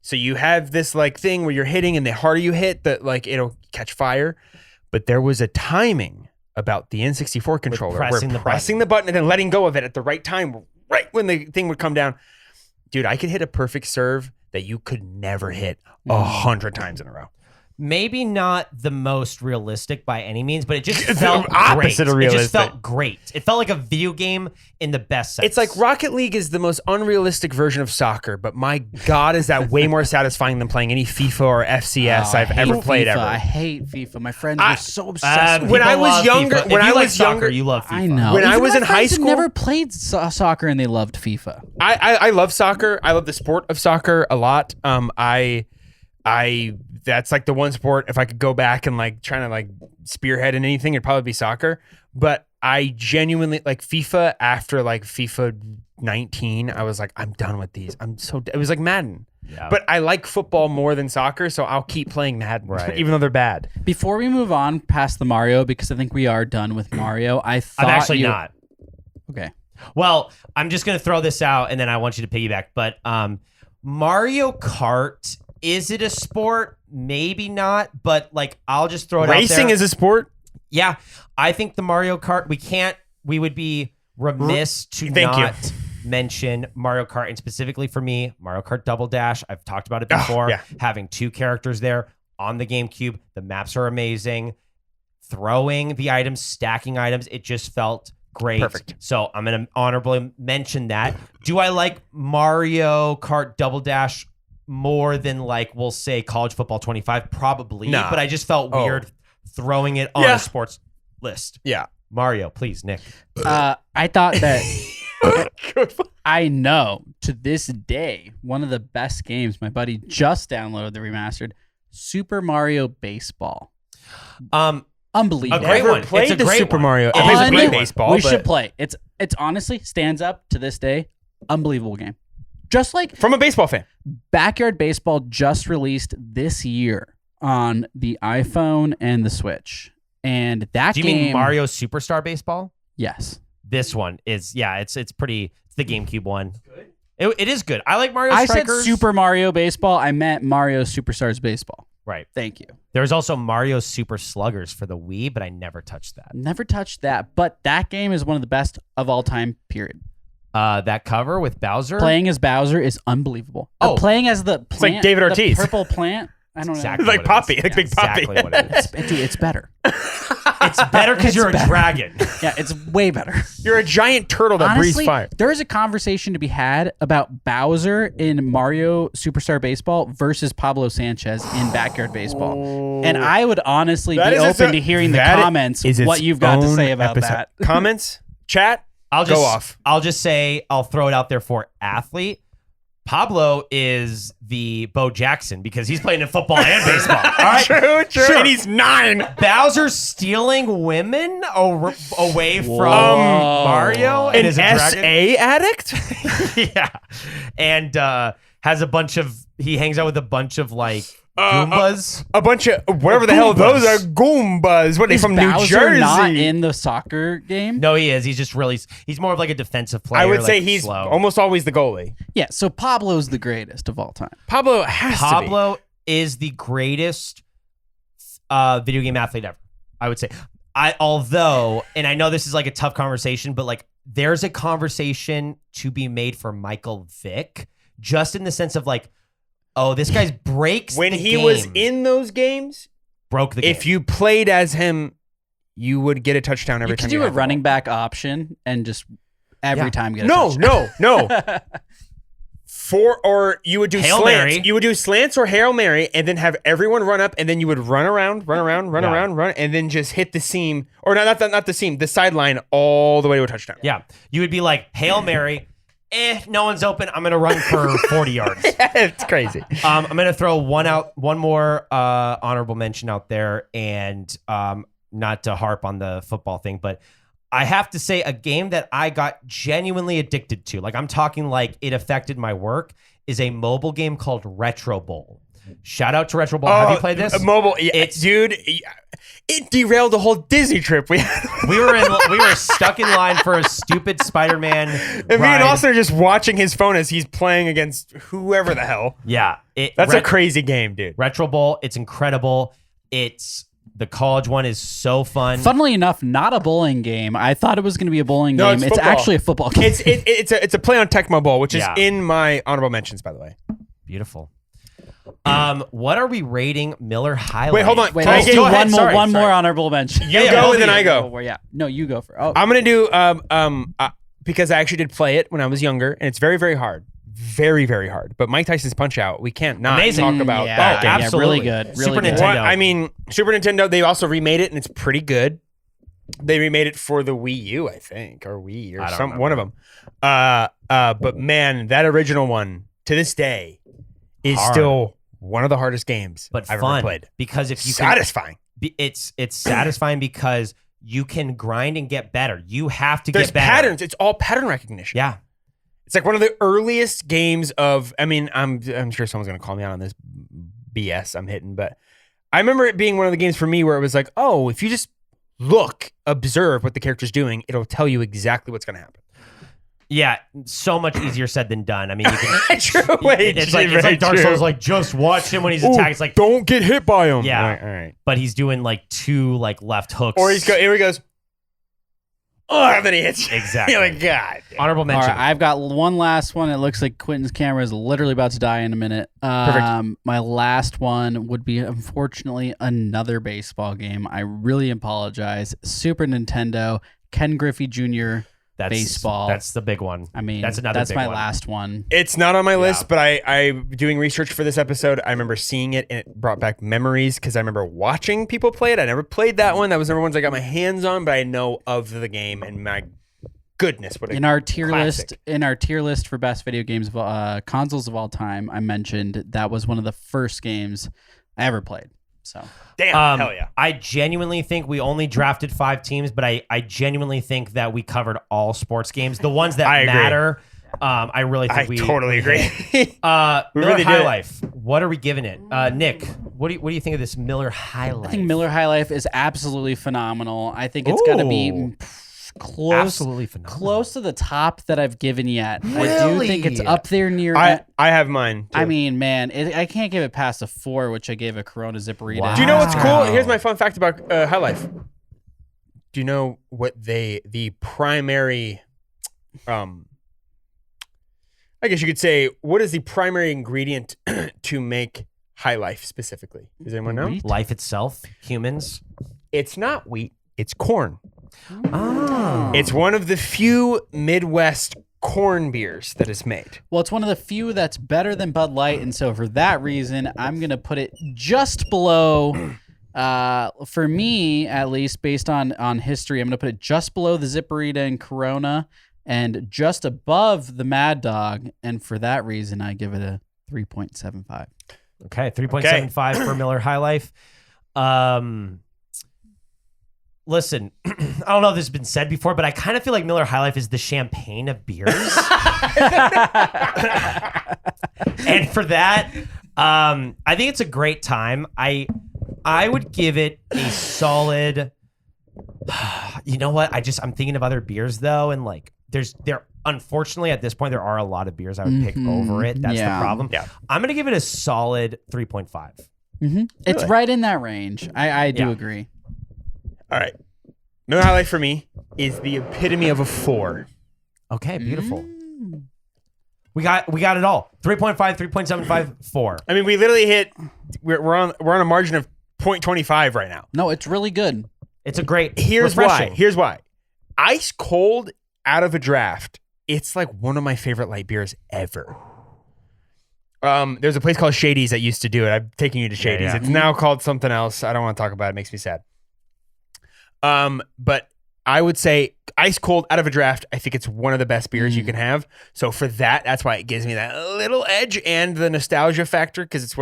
So you have this like thing where you're hitting, and the harder you hit, that like it'll catch fire. But there was a timing about the N64 controller pressing where the pressing the button and then letting go of it at the right time, right when the thing would come down. Dude, I could hit a perfect serve that you could never hit 100 times in a row. maybe not the most realistic by any means, but it just felt opposite great. of It just realistic. felt great. It felt like a video game in the best sense. It's like Rocket League is the most unrealistic version of soccer, but my God, is that way more satisfying than playing any FIFA or FCS I've ever played FIFA. ever. I hate FIFA. My friends were so obsessed with when people I was love younger- FIFA. when If I you like was soccer, younger- you love FIFA. I know. When I Even was my in high friends had school- never played soccer and they loved FIFA. I love soccer. I love the sport of soccer a lot. I that's like the one sport, if I could go back and like trying to like spearhead in anything, it'd probably be soccer. But I genuinely like FIFA after like FIFA 19. I was like, I'm done with these. It was like Madden. Yeah. But I like football more than soccer, so I'll keep playing Madden, Right. even though they're bad. Before we move on past the Mario, because I think we are done with Mario, I thought I'm actually not. Okay. Well, I'm just going to throw this out and then I want you to piggyback. But Mario Kart, is it a sport? Maybe not. But like, I'll just throw it out there. Racing is a sport. Yeah. I think the Mario Kart, we would be remiss to Thank you. not mention Mario Kart. And specifically for me, Mario Kart Double Dash. I've talked about it before. yeah. Having 2 characters there on the GameCube. The maps are amazing. Throwing the items, stacking items. It just felt great. Perfect. So I'm going to honorably mention that. Do I like Mario Kart Double Dash more than like, we'll say College Football 25? Probably. Nah. But I just felt Oh. weird throwing it on Yeah. a sports list. Yeah. Mario, please, Nick. I thought that I know to this day one of the best games. My buddy just downloaded the remastered Super Mario Baseball. Unbelievable. A great Never one. played It's a the great Super one. Mario. It I played is a the great great one. baseball. We should but play. It's honestly stands up to this day. Unbelievable game. Just like from a baseball fan. Backyard Baseball just released this year on the iPhone and the Switch. And that Do you game, mean Mario Superstar Baseball? Yes. This one is, yeah, it's pretty. It's the GameCube one. It is good. I like Mario I Strikers. said Super Mario Baseball. I meant Mario Superstars Baseball. Right. Thank you. There's also Mario Super Sluggers for the Wii, but I never touched that. Never touched that, but that game is one of the best of all time, period. That cover with Bowser. Playing as Bowser is unbelievable. Oh. Playing as the plant, like David Ortiz. the purple plant. I don't Exactly Like what it Poppy, is. like Big Poppy. Exactly what it is. know. Dude, it's better. It's better because you're a better. dragon. Yeah, it's way better. You're a giant turtle that breathes Honestly, fire. there is a conversation to be had about Bowser in Mario Superstar Baseball versus Pablo Sanchez in Backyard Baseball. And I would honestly That be is its open own- to hearing the that comments, is its what you've got to own say about episode. that. Comments, chat. I'll just Go off. I'll just say I'll throw it out there for athlete. Pablo is the Bo Jackson because he's playing in football and baseball. All right. True. Sure. And he's 9. Bowser's stealing women away from Whoa. Mario and An is a dragon. SA addict? Yeah, and has a bunch of. He hangs out with a bunch of like Goombas. A bunch of whatever the hell those Goombas. are. Goombas. What are they Is from Bowser New Jersey? not in the soccer game? No, he is. He's just really. He's more of like a defensive player. I would like say he's slow. almost always the goalie. Yeah, so Pablo's the greatest of all time. Pablo has to Pablo is the greatest video game athlete ever. I would say. Although, and I know this is like a tough conversation, but like there's a conversation to be made for Michael Vick, just in the sense of like, oh, this guy's breaks be. When the he game. was in those games, broke the game. if you played as him, you would get a touchdown every You time could you do a had the running ball. back option and just every Yeah. time get a No, touchdown. no. Or you would do Hail slants. Mary. You would do slants or Hail Mary, and then have everyone run up, and then you would run around, Yeah. and then just hit the seam, or not the seam, the sideline all the way to a touchdown. yeah, you would be like, Hail Mary, no one's open. I'm gonna run for 40 yards. It's crazy. I'm gonna throw one more honorable mention out there, and not to harp on the football thing, but I have to say a game that I got genuinely addicted to, like I'm talking like it affected my work, is a mobile game called Retro Bowl. Shout out to Retro Bowl. Have you played this? Mobile, yeah, It's- dude. It derailed the whole Disney trip we had. We were stuck in line for a stupid Spider-Man And me ride. and Austin are just watching his phone as he's playing against whoever the hell. Yeah, That's a crazy game, dude. Retro Bowl. It's incredible. The college one is so fun. Funnily enough, not a bowling game. I thought it was going to be a bowling No, game. it's It's football. actually a football game. It's a play on Tecmo Bowl, which is Yeah. in my honorable mentions, by the way. Beautiful. What are we rating Miller High Life? Wait, hold on. Wait, Can I let's get do go ahead. one more. Sorry, One sorry. more honorable mention. You go and then I go. Yeah. No, you go for. Oh, I'm gonna do because I actually did play it when I was younger, and it's very, very hard, very, very hard. But Mike Tyson's Punch Out, we can't not Amazing. talk about yeah, that game. yeah, absolutely. really good. Really Super good. Nintendo. What, I mean, Super Nintendo. They also remade it, and it's pretty good. They remade it for the Wii U, I think, or Wii, or I don't some one of them. But man, that original one to this day is Hard. still one of the hardest games but I've fun ever played. because if you can, Satisfying. it's satisfying because you can grind and get better. You have to There's get better. patterns. It's all pattern recognition. Yeah. It's like one of the earliest games of. I mean, I'm sure someone's gonna call me out on this BS I'm hitting, but I remember it being one of the games for me where it was like, oh, if you just observe what the character's doing, it'll tell you exactly what's gonna happen. Yeah, so much easier said than done. I mean, you can. True. Wait, It's like Dark Souls. Like just watch him when he's attacking. It's like, don't get hit by him. Yeah. All right. but he's doing like 2 like left hooks. Or here he goes. Oh, and then he hits you. Exactly. You're like, God. Honorable All mention. right, I've got one last one. It looks like Quentin's camera is literally about to die in a minute. Perfect. My last one would be, unfortunately, another baseball game. I really apologize. Super Nintendo, Ken Griffey Jr. baseball. That's the big one. I mean, that's another. That's big my one. last one. It's not on my list, but I doing research for this episode. I remember seeing it and it brought back memories because I remember watching people play it. I never played that one. That was never ones I got my hands on, but I know of the game and my goodness, what a In our tier classic. list for best video games of consoles of all time, I mentioned that was one of the first games I ever played. So Damn, hell yeah. I genuinely think we only drafted 5 teams, but I genuinely think that we covered all sports games, the ones that I agree. matter. I really think I we totally agree. hit. We Miller really High did. Life. What are we giving it? Nick, what do you think of this Miller High Life? I think Miller High Life is absolutely phenomenal. I think it's got to be Ooh. close, Absolutely phenomenal. close to the top that I've given yet. I do think it's Really? up there near. I have mine. Too. I mean, man, I can't give it past a 4, which I gave a Corona Zipperita. Wow. do you know what's cool? Wow. Here's my fun fact about High Life. Do you know what the primary, I guess you could say, what is the primary ingredient to make High Life specifically? Does anyone know? Wheat? Life itself, humans. It's not wheat. It's corn. Oh. It's one of the few Midwest corn beers that is made. Well, it's one of the few that's better than Bud Light, and so for that reason, I'm gonna put it just below. For me, at least, based on history, I'm gonna put it just below the Zipperita and Corona, and just above the Mad Dog. And for that reason, I give it a 3.75. Okay, 3.75 for Miller High Life. Listen, I don't know if this has been said before, but I kind of feel like Miller High Life is the champagne of beers. And for that, I think it's a great time. I would give it a solid. You know what? I'm thinking of other beers though, and like there unfortunately at this point there are a lot of beers I would pick over it. That's Yeah. the problem. Yeah. I'm gonna give it a solid 3.5. It's right in that range. I do Yeah. agree. All right. Miller High Life for me is the epitome of a 4. Okay, beautiful. We got it all. 3.5, 3.75, 4. I mean, we literally hit. We're on a margin of 0.25 right now. No, it's really good. It's a great. Here's refreshing. why. Here's why. Ice cold out of a draft. It's like one of my favorite light beers ever. There's a place called Shady's that used to do it. I'm taking you to Shady's. yeah. It's now called something else. I don't want to talk about it. It makes me sad. But I would say ice cold out of a draft. I think it's one of the best beers you can have. So for that's why it gives me that little edge and the nostalgia factor because it's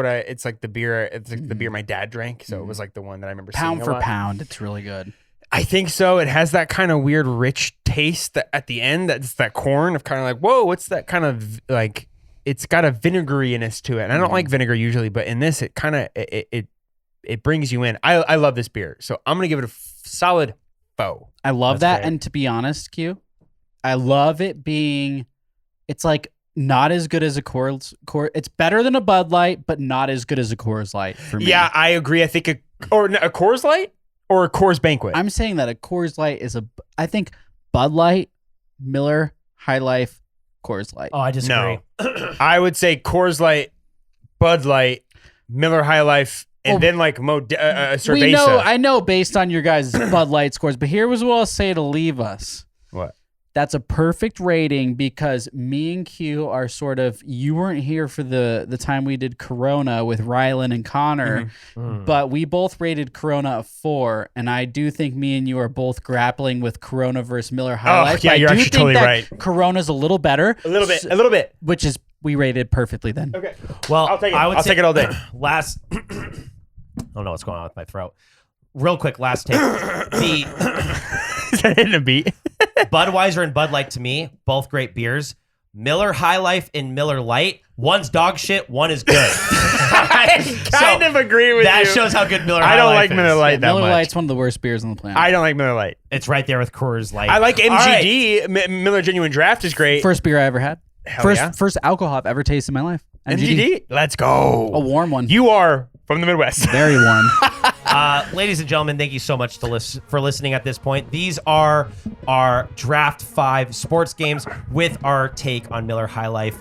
like the beer. It's like the beer my dad drank. So it was like the one that I remember Pound seeing for a lot. pound, it's really good. I think so. It has that kind of weird, rich taste that at the end. That's that corn of kind of like, whoa, what's that kind of like? It's got a vinegariness to it, and I don't like vinegar usually, but in this, it kind of it brings you in. I love this beer, so I'm gonna give it a solid 4. I love That's that. great. And to be honest, Q, I love it being, it's like not as good as a Coors. It's better than a Bud Light, but not as good as a Coors Light for me. Yeah, I agree. I think a Coors Light or a Coors Banquet. I'm saying that a Coors Light is I think Bud Light, Miller, High Life, Coors Light. Oh, I disagree. no, I would say Coors Light, Bud Light, Miller High Life, and then like Cerveza. I know based on your guys' Bud Light scores, but here was what I'll say to leave us. What? That's a perfect rating because me and Q are sort of, you weren't here for the time we did Corona with Rylan and Connor, but we both rated Corona a 4, and I do think me and you are both grappling with Corona versus Miller High Life. Yeah, I you're do actually think totally that right. Corona's a little better. A little bit. Which is, we rated perfectly then. Okay. Well, I'll take it. I would I'll say take it all day. Last, I don't know what's going on with my throat. Real quick, last take. The Is that hitting a beat? Budweiser and Bud Light to me, both great beers. Miller High Life and Miller Light, one's dog shit, one is good. Kind of agree with that you. shows how good Miller High I don't Life like Miller Light that Miller much. Light's one of the worst beers on the planet. I don't like Miller Light. It's right there with Coors Light. I like All right. MGD. Miller Genuine Draft is great. First beer I ever had. Hell yeah. First alcohol I've ever tasted in my life. MGD. Let's go. A warm one. You are from the Midwest. Very warm. Ladies and gentlemen, thank you so much for listening at this point. These are our Draft 5 sports games with our take on Miller High Life.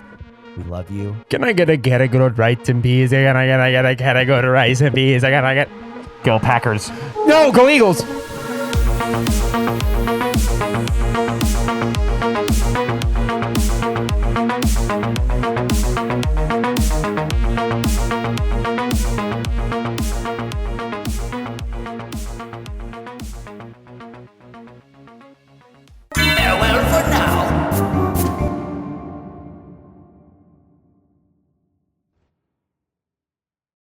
We love you. Can I get a good rice and peas? Can I get a good rice and peas? Go Packers. No, go Eagles.